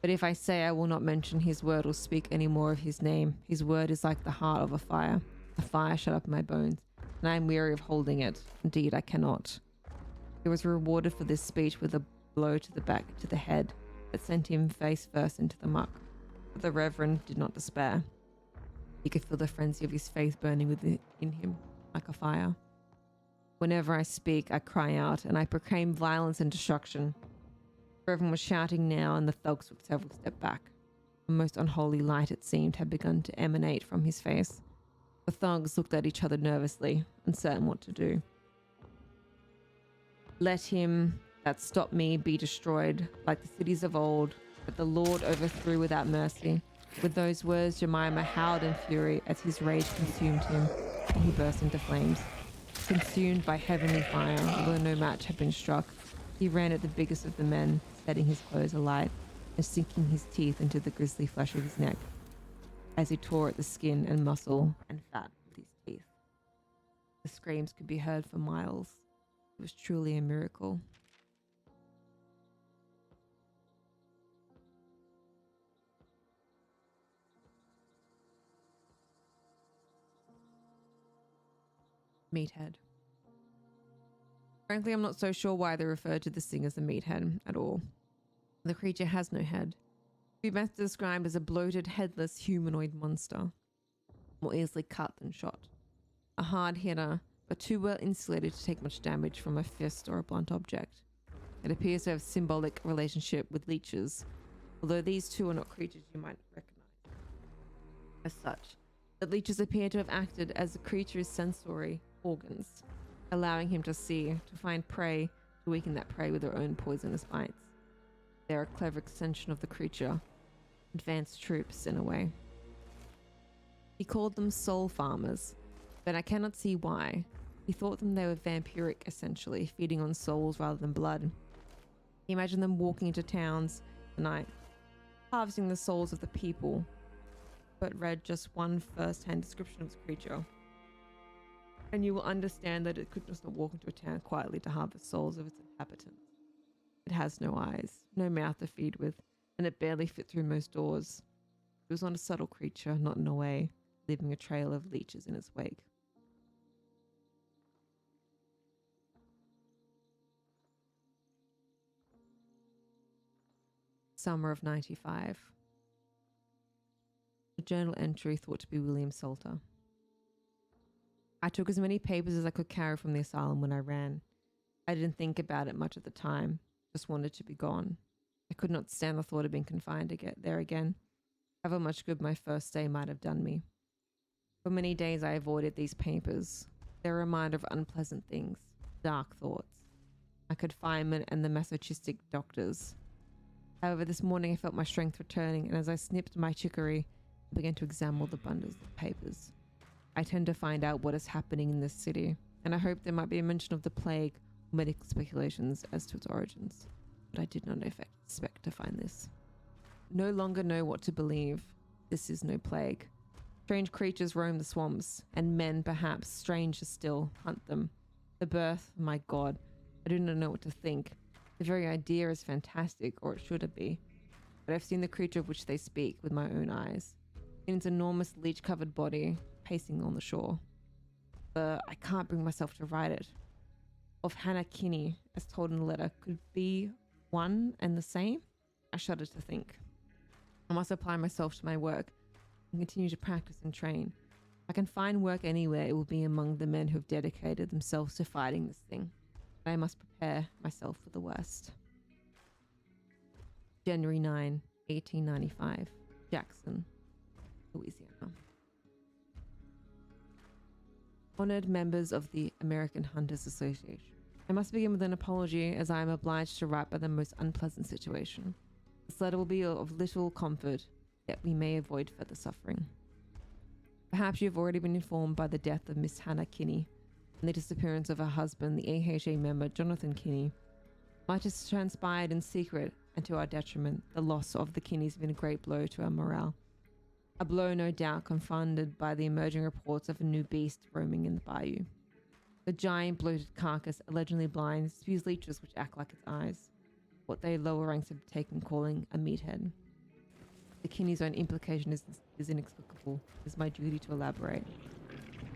But if I say I will not mention his word or speak any more of his name, his word is like the heart of a fire shut up in my bones, and I am weary of holding it. Indeed, I cannot. He was rewarded for this speech with a blow to the back to the head that sent him face first into the muck. But the Reverend did not despair. He could feel the frenzy of his faith burning within him like a fire. Whenever I speak, I cry out, and I proclaim violence and destruction. The Reverend was shouting now, and the thugs took several steps back. A most unholy light, it seemed, had begun to emanate from his face. The thugs looked at each other nervously, uncertain what to do. Let him that stopped me be destroyed, like the cities of old, that the Lord overthrew without mercy. With those words, Jemima howled in fury as his rage consumed him, and he burst into flames. Consumed by heavenly fire, although no match had been struck, he ran at the biggest of the men, setting his clothes alight and sinking his teeth into the grisly flesh of his neck, as he tore at the skin and muscle and fat with his teeth. The screams could be heard for miles. It was truly a miracle. Meathead. Frankly, I'm not so sure why they refer to this thing as a meathead at all. The creature has no head. It can be best described as a bloated, headless humanoid monster, more easily cut than shot. A hard hitter, but too well insulated to take much damage from a fist or a blunt object. It appears to have symbolic relationship with leeches, although these two are not creatures you might recognize. As such, the leeches appear to have acted as the creature's sensory organs, allowing him to see, to find prey, to weaken that prey with their own poisonous bites. They are a clever extension of the creature, advanced troops in a way. He called them soul farmers, but I cannot see why. He thought them they were vampiric, essentially, feeding on souls rather than blood. He imagined them walking into towns at night, harvesting the souls of the people, but read just one first-hand description of this creature, and you will understand that it could just not walk into a town quietly to harvest souls of its inhabitants. It has no eyes, no mouth to feed with, and it barely fit through most doors. It was not a subtle creature, not in a way, leaving a trail of leeches in its wake. Summer of 95. A journal entry thought to be William Salter. I took as many papers as I could carry from the asylum when I ran. I didn't think about it much at the time, just wanted to be gone. I could not stand the thought of being confined to get there again, however much good my first day might have done me. For many days I avoided these papers. They're a reminder of unpleasant things, dark thoughts. My confinement and the masochistic doctors. However, this morning I felt my strength returning, and as I snipped my chicory, I began to examine all the bundles of papers. I tend to find out what is happening in this city, and I hoped there might be a mention of the plague or medical speculations as to its origins. But I did not expect to find this. No longer know what to believe. This is no plague. Strange creatures roam the swamps, and men, perhaps, stranger still, hunt them. The birth, my God, I do not know what to think. The very idea is fantastic, or it should be. But I've seen the creature of which they speak with my own eyes. In its enormous leech-covered body, pacing on the shore. But I can't bring myself to write it. Of Hannah Kinney, as told in the letter, could be one and the same? I shudder to think. I must apply myself to my work and continue to practice and train. If I can find work anywhere, it will be among the men who have dedicated themselves to fighting this thing. But I must prepare myself for the worst. January 9, 1895. Jackson, Louisiana. Honored members of the American Hunters Association. I must begin with an apology, as I am obliged to write by the most unpleasant situation. This letter will be of little comfort, yet we may avoid further suffering. Perhaps you have already been informed by the death of Miss Hannah Kinney and the disappearance of her husband, the AHA member Jonathan Kinney. Much has transpired in secret, and to our detriment, the loss of the Kinneys has been a great blow to our morale. A blow no doubt confounded by the emerging reports of a new beast roaming in the bayou. The giant bloated carcass, allegedly blind, spews leeches which act like its eyes, what they lower ranks have taken calling a meathead. The Kinney's own implication is inexplicable. It is my duty to elaborate.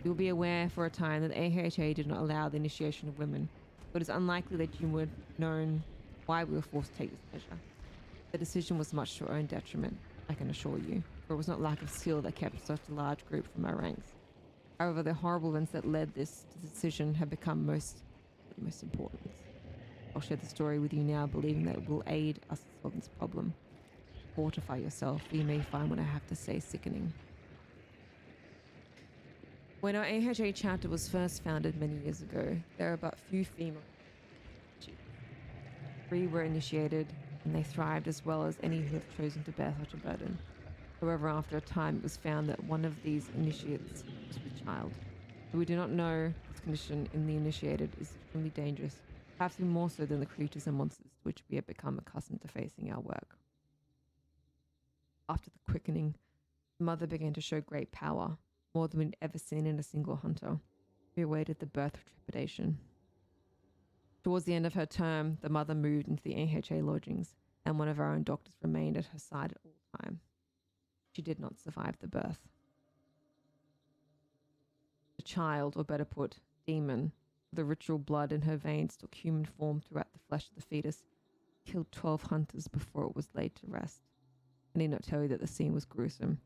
You will be aware for a time that the AHA did not allow the initiation of women, but it is unlikely that you would have known why we were forced to take this measure. The decision was much to our own detriment, I can assure you, for it was not lack of skill that kept such a large group from our ranks. However, the horrible events that led this decision have become most important. I'll share the story with you now, believing that it will aid us in solving this problem. Fortify yourself, for you may find what I have to say sickening. When our AHA chapter was first founded many years ago, there were but few female. 3 were initiated, and they thrived as well as any who have chosen to bear such a burden. However, after a time, it was found that one of these initiates was with child. We do not know this condition in the initiated is extremely dangerous, perhaps even more so than the creatures and monsters to which we have become accustomed to facing our work. After the quickening, the mother began to show great power, more than we'd ever seen in a single hunter. We awaited the birth of trepidation. Towards the end of her term, the mother moved into the AHA lodgings, and one of our own doctors remained at her side at all time. She did not survive the birth. The child, or better put, demon, the ritual blood in her veins took human form throughout the flesh of the fetus, killed 12 hunters before it was laid to rest. I need not tell you that the scene was gruesome,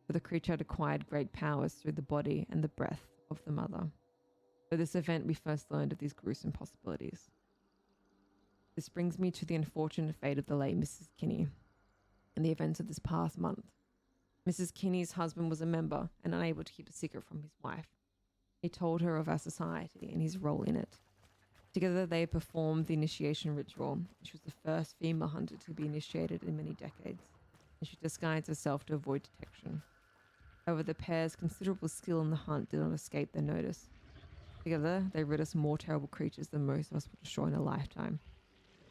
for the creature had acquired great powers through the body and the breath of the mother. For this event, we first learned of these gruesome possibilities. This brings me to the unfortunate fate of the late Mrs. Kinney and the events of this past month. Mrs. Kinney's husband was a member and unable to keep a secret from his wife. He told her of our society and his role in it. Together they performed the initiation ritual. She was the first female hunter to be initiated in many decades, and she disguised herself to avoid detection. However, the pair's considerable skill in the hunt did not escape their notice. Together, they rid us more terrible creatures than most of us would destroy in a lifetime.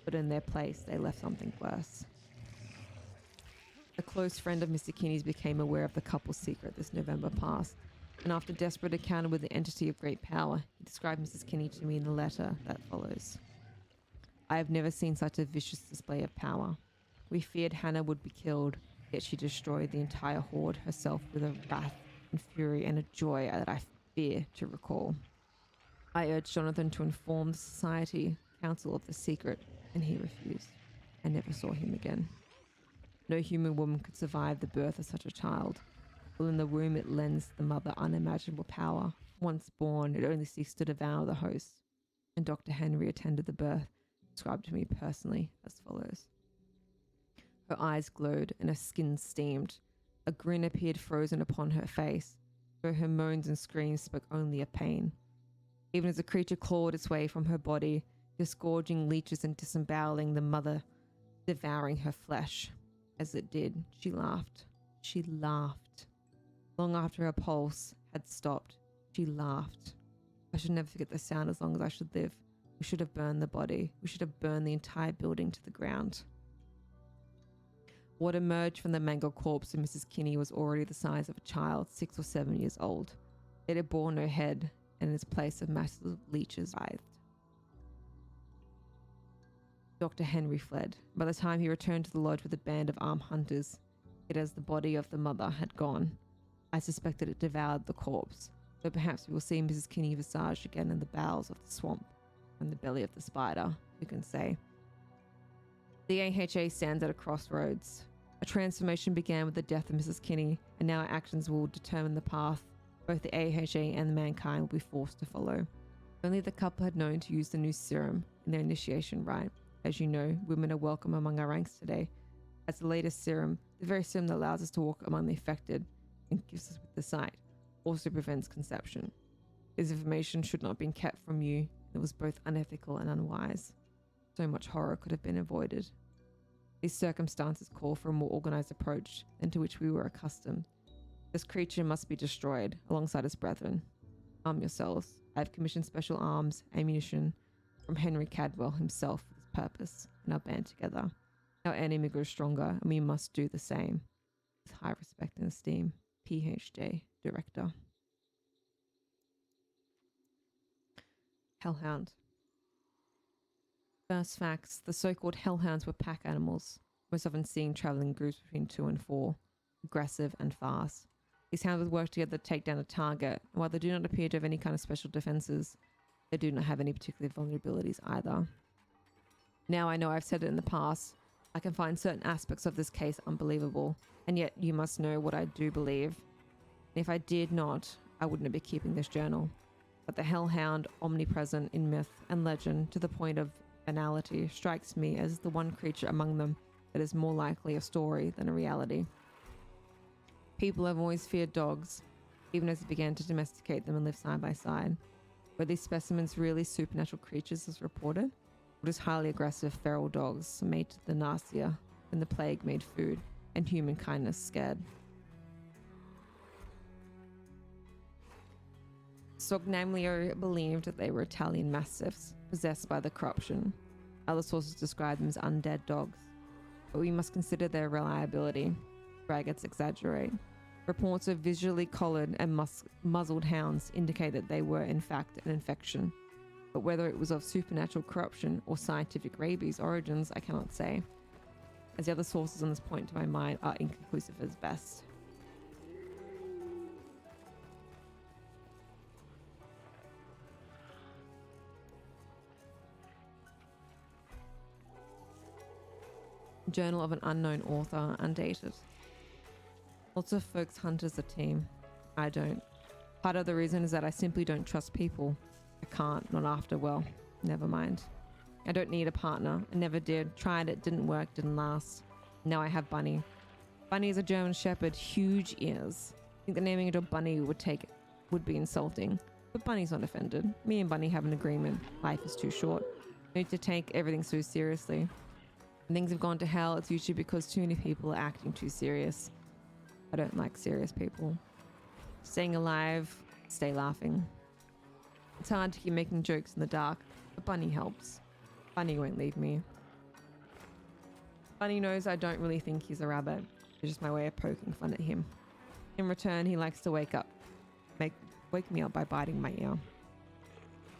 But in their place, they left something worse. A close friend of Mr. Kinney's became aware of the couple's secret this November past, and after a desperate encounter with the entity of great power, he described Mrs. Kinney to me in the letter that follows. I have never seen such a vicious display of power. We feared Hannah would be killed, yet she destroyed the entire horde herself with a wrath and fury and a joy that I fear to recall. I urged Jonathan to inform the Society Council of the secret, and he refused. I never saw him again. No human woman could survive the birth of such a child. While in the womb it lends the mother unimaginable power. Once born, it only seeks to devour the host. And Dr. Henry attended the birth, described to me personally as follows. Her eyes glowed and her skin steamed. A grin appeared frozen upon her face, though her moans and screams spoke only of pain. Even as the creature clawed its way from her body, disgorging leeches and disemboweling the mother, devouring her flesh. As it did, she laughed. She laughed. Long after her pulse had stopped, she laughed. I should never forget the sound as long as I should live. We should have burned the body. We should have burned the entire building to the ground. What emerged from the mangled corpse of Mrs. Kinney was already the size of a child, 6 or 7 years old. It had borne no head, and in its place of massive leeches writhed. Dr. Henry fled. By the time he returned to the lodge with a band of armed hunters, it as the body of the mother had gone. I suspected it devoured the corpse, so perhaps we will see Mrs. Kinney visaged again in the bowels of the swamp, and the belly of the spider, who can say. The AHA stands at a crossroads. A transformation began with the death of Mrs. Kinney, and now our actions will determine the path both the AHA and mankind will be forced to follow. Only the couple had known to use the new serum in their initiation rite. As you know, women are welcome among our ranks today. As the latest serum, the very serum that allows us to walk among the affected and gives us with the sight, also prevents conception. This information should not have been kept from you. It was both unethical and unwise. So much horror could have been avoided. These circumstances call for a more organized approach than to which we were accustomed. This creature must be destroyed alongside its brethren. Arm yourselves. I have commissioned special arms, ammunition from Henry Cadwell himself for this purpose, and our band together. Our enemy grows stronger, and we must do the same. With high respect and esteem, PhD, Director. Hellhound. First facts, the so-called hellhounds were pack animals, most often seen traveling in groups between 2 and 4, aggressive and fast. These hounds would work together to take down a target, and while they do not appear to have any kind of special defenses, they do not have any particular vulnerabilities either. Now I know I've said it in the past, I can find certain aspects of this case unbelievable, and yet you must know what I do believe. And if I did not, I wouldn't be keeping this journal. But the hellhound, omnipresent in myth and legend to the point of banality, strikes me as the one creature among them that is more likely a story than a reality. People have always feared dogs, even as they began to domesticate them and live side by side. Were these specimens really supernatural creatures as reported? Or just highly aggressive feral dogs made to the nausea when the plague made food and human kindness scared? Sognamlio believed that they were Italian mastiffs, possessed by the corruption. Other sources describe them as undead dogs, but we must consider their reliability. Braggarts exaggerate. Reports of visually collared and muzzled hounds indicate that they were in fact an infection, but whether it was of supernatural corruption or scientific rabies origins, I cannot say, as the other sources on this point to my mind are inconclusive as best. Journal of an unknown author, undated. Lots of folks hunt as a team. I don't. Part of the reason is that I simply don't trust people. I can't, not after, well, never mind. I don't need a partner. I never did. Tried it, didn't work, didn't last. Now I have Bunny. Bunny is a German Shepherd, huge ears. I think the naming it a Bunny would be insulting. But Bunny's not offended. Me and Bunny have an agreement. Life is too short. No need to take everything so seriously. When things have gone to hell, it's usually because too many people are acting too serious. I don't like serious people. Staying alive, stay laughing. It's hard to keep making jokes in the dark, but Bunny helps. Bunny won't leave me. Bunny knows I don't really think he's a rabbit. It's just my way of poking fun at him. In return, he likes to wake me up by biting my ear.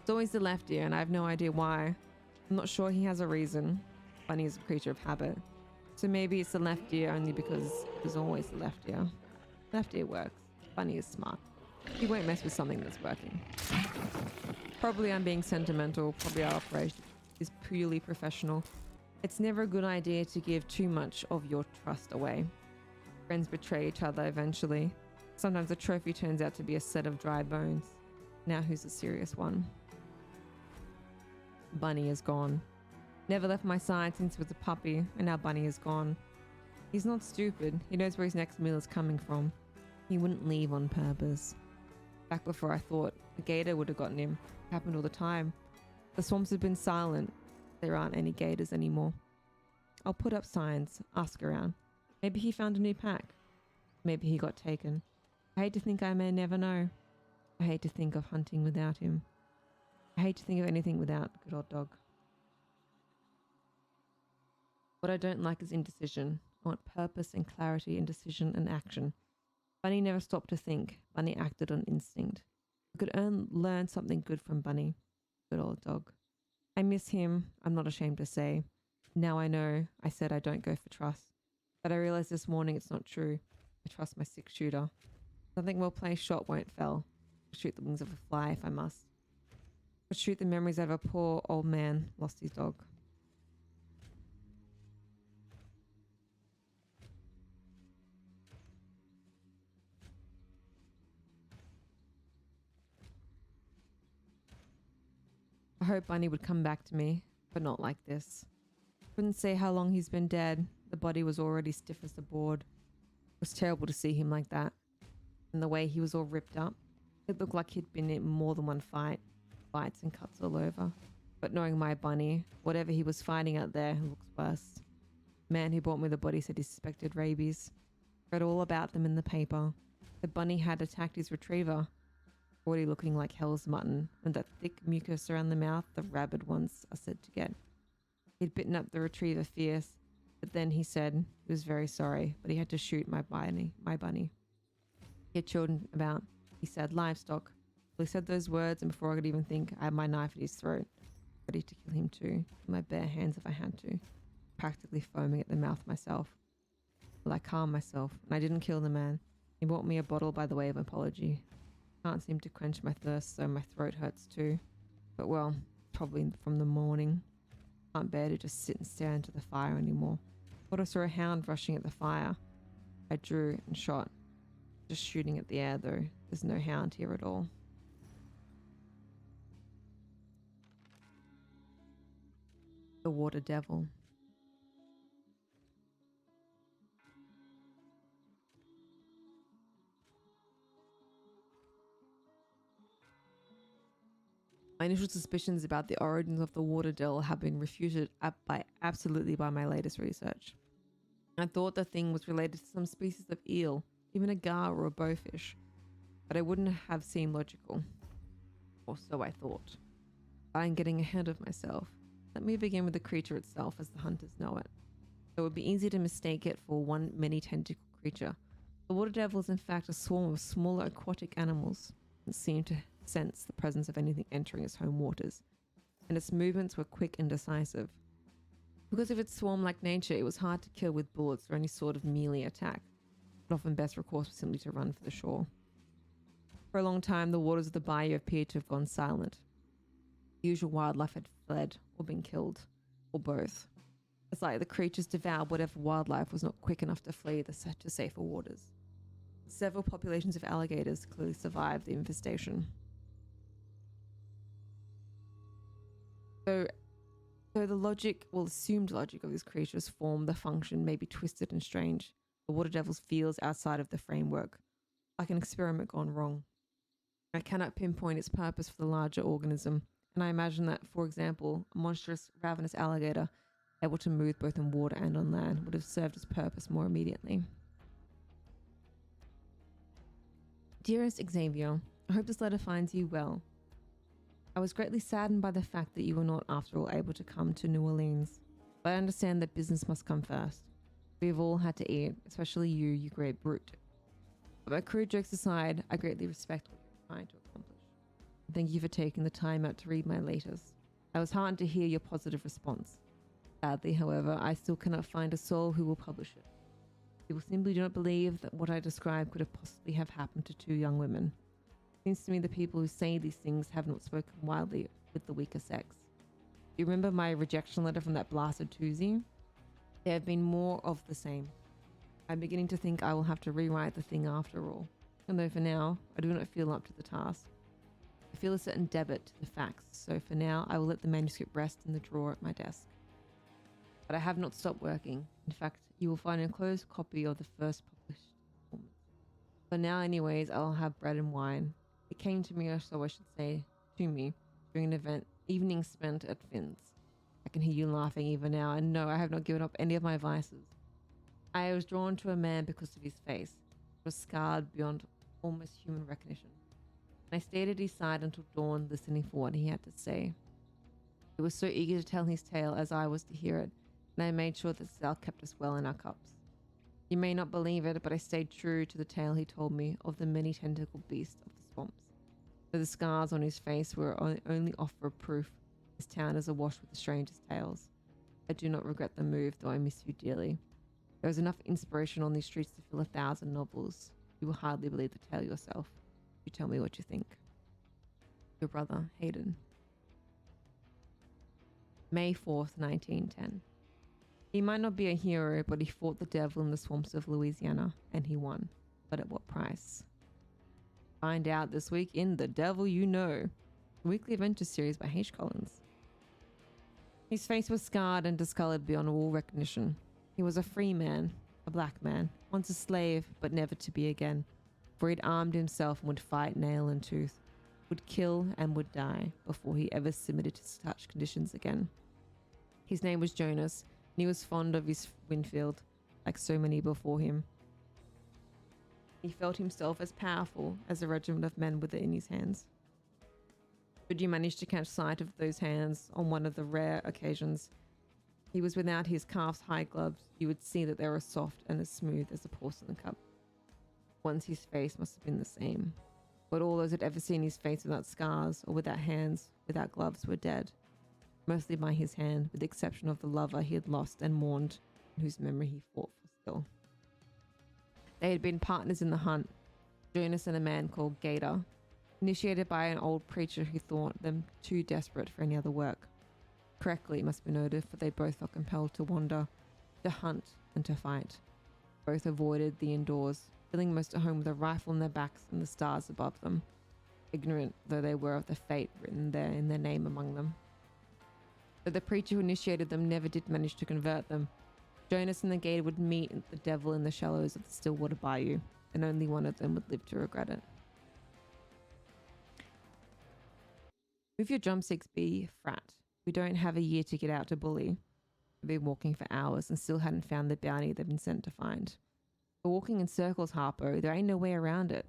It's always the left ear, and I have no idea why. I'm not sure he has a reason. Bunny is a creature of habit. So maybe it's the left ear only because it was always the left ear. Left ear works. Bunny is smart. He won't mess with something that's working. Probably I'm being sentimental. Probably our operation is purely professional. It's never a good idea to give too much of your trust away. Friends betray each other eventually. Sometimes a trophy turns out to be a set of dry bones. Now who's the serious one? Bunny is gone. Never left my side since he was a puppy, and now Bunny is gone. He's not stupid. He knows where his next meal is coming from. He wouldn't leave on purpose. Back before I thought a gator would have gotten him. It happened all the time. The swamps have been silent. There aren't any gators anymore. I'll put up signs, ask around. Maybe he found a new pack. Maybe he got taken. I hate to think I may never know. I hate to think of hunting without him. I hate to think of anything without good old dog. What I don't like is indecision. I want purpose and clarity in decision and action. Bunny never stopped to think. Bunny acted on instinct. I could learn something good from Bunny. Good old dog. I miss him, I'm not ashamed to say. Now I know I said I don't go for trust. But I realized this morning it's not true. I trust my 6-shooter. Something well placed shot won't fail. I'll shoot the wings of a fly if I must. But shoot the memories of a poor old man lost his dog. I hope Bunny would come back to me, but not like this. Couldn't say how long he's been dead. The body was already stiff as a board. It was terrible to see him like that. And the way he was all ripped up. It looked like he'd been in more than one fight. Bites and cuts all over. But knowing my Bunny, whatever he was fighting out there looks worse. The man who brought me the body said he suspected rabies. Read all about them in the paper. The Bunny had attacked his retriever. Already looking like hell's mutton, and that thick mucus around the mouth the rabid ones are said to get. He'd bitten up the retriever fierce, but then he said he was very sorry, but he had to shoot my bunny. He had children about, he said, livestock. Well, he said those words, and before I could even think, I had my knife at his throat, ready to kill him too, with my bare hands if I had to, practically foaming at the mouth myself. Well, I calmed myself, and I didn't kill the man. He brought me a bottle by the way of apology. Can't seem to quench my thirst, so my throat hurts too. But well, probably from the morning. Can't bear to just sit and stare into the fire anymore. Thought I saw a hound rushing at the fire. I drew and shot. Just shooting at the air though. There's no hound here at all. The water devil. My initial suspicions about the origins of the water devil have been refuted absolutely by my latest research. I thought the thing was related to some species of eel, even a gar or a bowfish, but it wouldn't have seemed logical. Or so I thought. I'm getting ahead of myself. Let me begin with the creature itself as the hunters know it. It would be easy to mistake it for one many-tentacled creature. The water devil is in fact a swarm of smaller aquatic animals that seem to sense the presence of anything entering its home waters, and its movements were quick and decisive. Because of its swarm-like nature, it was hard to kill with bullets or any sort of melee attack, but often best recourse was simply to run for the shore. For a long time, the waters of the bayou appeared to have gone silent. The usual wildlife had fled or been killed, or both. It's like the creatures devoured whatever wildlife was not quick enough to flee to safer waters. Several populations of alligators clearly survived the infestation. So, the logic, well, assumed logic of this creature's form, the function may be twisted and strange. The water devil's feels outside of the framework, like an experiment gone wrong. I cannot pinpoint its purpose for the larger organism, and I imagine that, for example, a monstrous, ravenous alligator able to move both in water and on land would have served its purpose more immediately. Dearest Xavier, I hope this letter finds you well. I was greatly saddened by the fact that you were not, after all, able to come to New Orleans, but I understand that business must come first. We have all had to eat, especially you great brute. But my crude jokes aside, I greatly respect what you're trying to accomplish. Thank you for taking the time out to read my latest. I was heartened to hear your positive response. Sadly, however, I still cannot find a soul who will publish it. People simply do not believe that what I describe could have possibly have happened to two young women. It seems to me the people who say these things have not spoken widely with the weaker sex. You remember my rejection letter from that blasted Tuesday? There have been more of the same. I'm beginning to think I will have to rewrite the thing after all. And though for now, I do not feel up to the task. I feel a certain debit to the facts, so for now I will let the manuscript rest in the drawer at my desk. But I have not stopped working. In fact, you will find an enclosed copy of the first published performance. For now anyways, I'll have bread and wine. It came to me, or so I should say, to me, during an evening spent at Finn's. I can hear you laughing even now, and no, I have not given up any of my vices. I was drawn to a man because of his face. It was scarred beyond almost human recognition. And I stayed at his side until dawn, listening for what he had to say. He was so eager to tell his tale as I was to hear it, and I made sure that Sal kept us well in our cups. You may not believe it, but I stayed true to the tale he told me of the many tentacled beasts of the swamps. Though the scars on his face were only offer of proof, this town is awash with the strangest tales. I do not regret the move, though I miss you dearly. There is enough inspiration on these streets to fill 1,000 novels. You will hardly believe the tale yourself. You tell me what you think. Your brother, Hayden. May 4th, 1910. He might not be a hero, but he fought the devil in the swamps of Louisiana, and he won. But at what price? Find out this week in The Devil You Know, a weekly adventure series by H. Collins. His face was scarred and discolored beyond all recognition. He was a free man, a black man, once a slave, but never to be again, for he'd armed himself and would fight nail and tooth, would kill and would die before he ever submitted to such conditions again. His name was Jonas, and he was fond of his Winfield, like so many before him. He felt himself as powerful as a regiment of men with it in his hands. Should you manage to catch sight of those hands on one of the rare occasions he was without his calf's-high gloves, you would see that they were soft and as smooth as a porcelain cup. Once his face must have been the same, but all those who had ever seen his face without scars or without hands, without gloves, were dead. Mostly by his hand, with the exception of the lover he had lost and mourned, and whose memory he fought for still. They had been partners in the hunt, Jonas and a man called Gator, initiated by an old preacher who thought them too desperate for any other work. Correctly, it must be noted, for they both felt compelled to wander, to hunt, and to fight. Both avoided the indoors, feeling most at home with a rifle in their backs and the stars above them, ignorant though they were of the fate written there in their name among them. But the preacher who initiated them never did manage to convert them. Jonas and the Gator would meet the devil in the shallows of the Stillwater Bayou, and only one of them would live to regret it. Move your drumsticks, B, frat. We don't have a year to get out to bully. We've been walking for hours and still hadn't found the bounty they've been sent to find. We're walking in circles, Harpo. There ain't no way around it.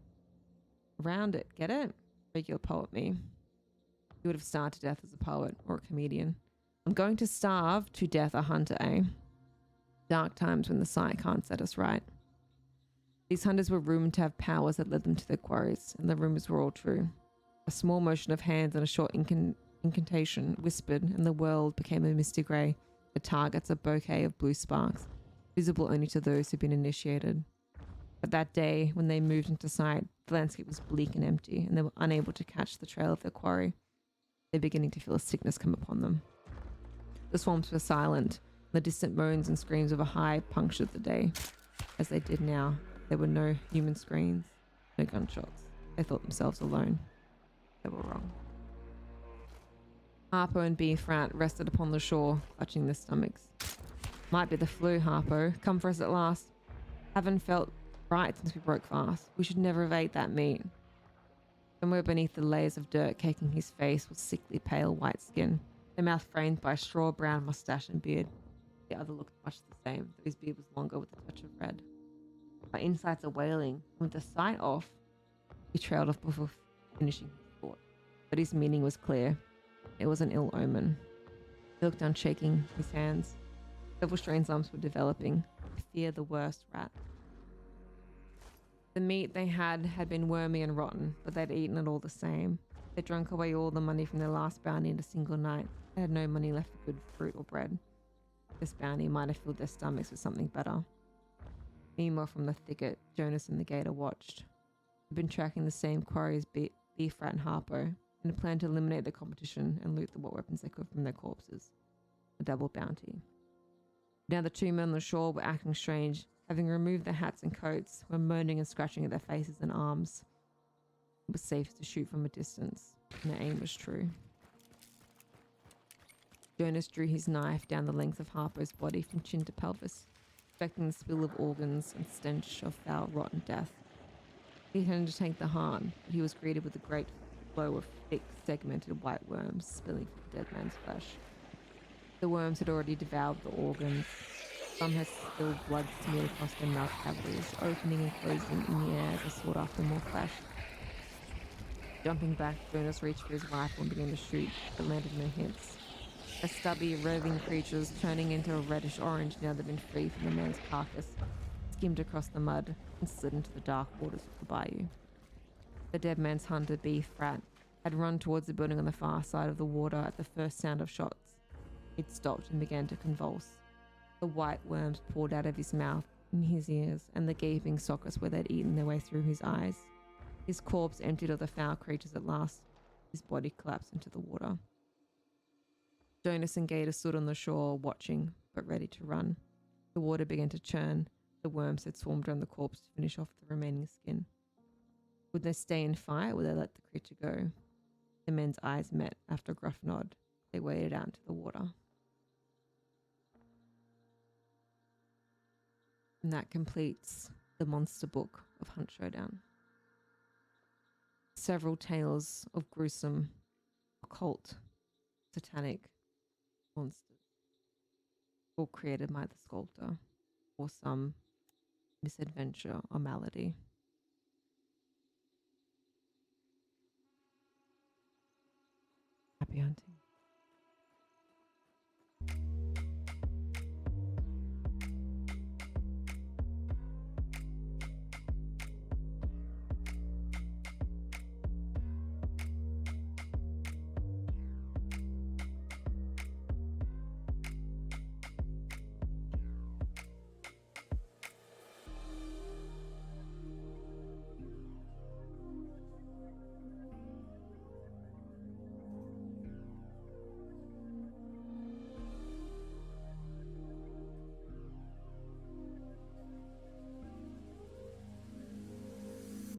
Around it, get it? Regular poet me. You would have starved to death as a poet or a comedian. I'm going to starve to death a hunter, eh? Dark times when the sight can't set us right. These hunters were rumored to have powers that led them to their quarries, and the rumors were all true. A small motion of hands and a short incantation whispered, and the world became a misty grey, the targets a bouquet of blue sparks, visible only to those who'd been initiated. But that day, when they moved into sight, the landscape was bleak and empty, and they were unable to catch the trail of their quarry. They're beginning to feel a sickness come upon them. The swamps were silent, and the distant moans and screams of a hive punctured the day. As they did now, there were no human screams, no gunshots. They thought themselves alone. They were wrong. Harpo and Beefrat rested upon the shore, clutching their stomachs. Might be the flu, Harpo. Come for us at last. Haven't felt right since we broke fast. We should never have ate that meat. Somewhere beneath the layers of dirt caking his face was sickly pale white skin, the mouth framed by a straw-brown mustache and beard. The other looked much the same, though his beard was longer with a touch of red. My insides are wailing. With the sight off, he trailed off before finishing his thought. But his meaning was clear. It was an ill omen. He looked down, shaking his hands. Several strange lumps were developing. I fear the worst, Rat. The meat they had been wormy and rotten, but they'd eaten it all the same. They drunk away all the money from their last bounty in a single night. They had no money left for good fruit or bread. This bounty might have filled their stomachs with something better. Meanwhile, from the thicket, Jonas and the Gator watched. They'd been tracking the same quarry as Beefrat and Harpo, and had planned to eliminate the competition and loot the what weapons they could from their corpses. A double bounty. Now the two men on the shore were acting strange. Having removed their hats and coats, were moaning and scratching at their faces and arms. It was safe to shoot from a distance, and their aim was true. Jonas drew his knife down the length of Harpo's body from chin to pelvis, expecting the spill of organs and stench of foul, rotten death. He intended to take the heart, but he was greeted with a great flow of thick, segmented white worms spilling from the dead man's flesh. The worms had already devoured the organs. Some had spilled blood smeared across their mouth cavities, opening and closing in the air as they sought after more flesh. Jumping back, Jonas reached for his rifle and began to shoot, but landed no hits. The stubby, roving creatures, turning into a reddish-orange now they'd been free from the man's carcass, skimmed across the mud and slid into the dark waters of the bayou. The dead man's hunter, Beefrat, had run towards the building on the far side of the water at the first sound of shots. He'd stopped and began to convulse. The white worms poured out of his mouth, in his ears, and the gaping sockets where they'd eaten their way through his eyes. His corpse emptied of the foul creatures at last. His body collapsed into the water. Jonas and Gator stood on the shore, watching, but ready to run. The water began to churn. The worms had swarmed around the corpse to finish off the remaining skin. Would they stay and fight, or would they let the creature go? The men's eyes met. After a gruff nod, they waded out into the water. And that completes the monster book of Hunt Showdown. Several tales of gruesome, occult, satanic monsters, all created by the sculptor, or some misadventure or malady. Happy hunting.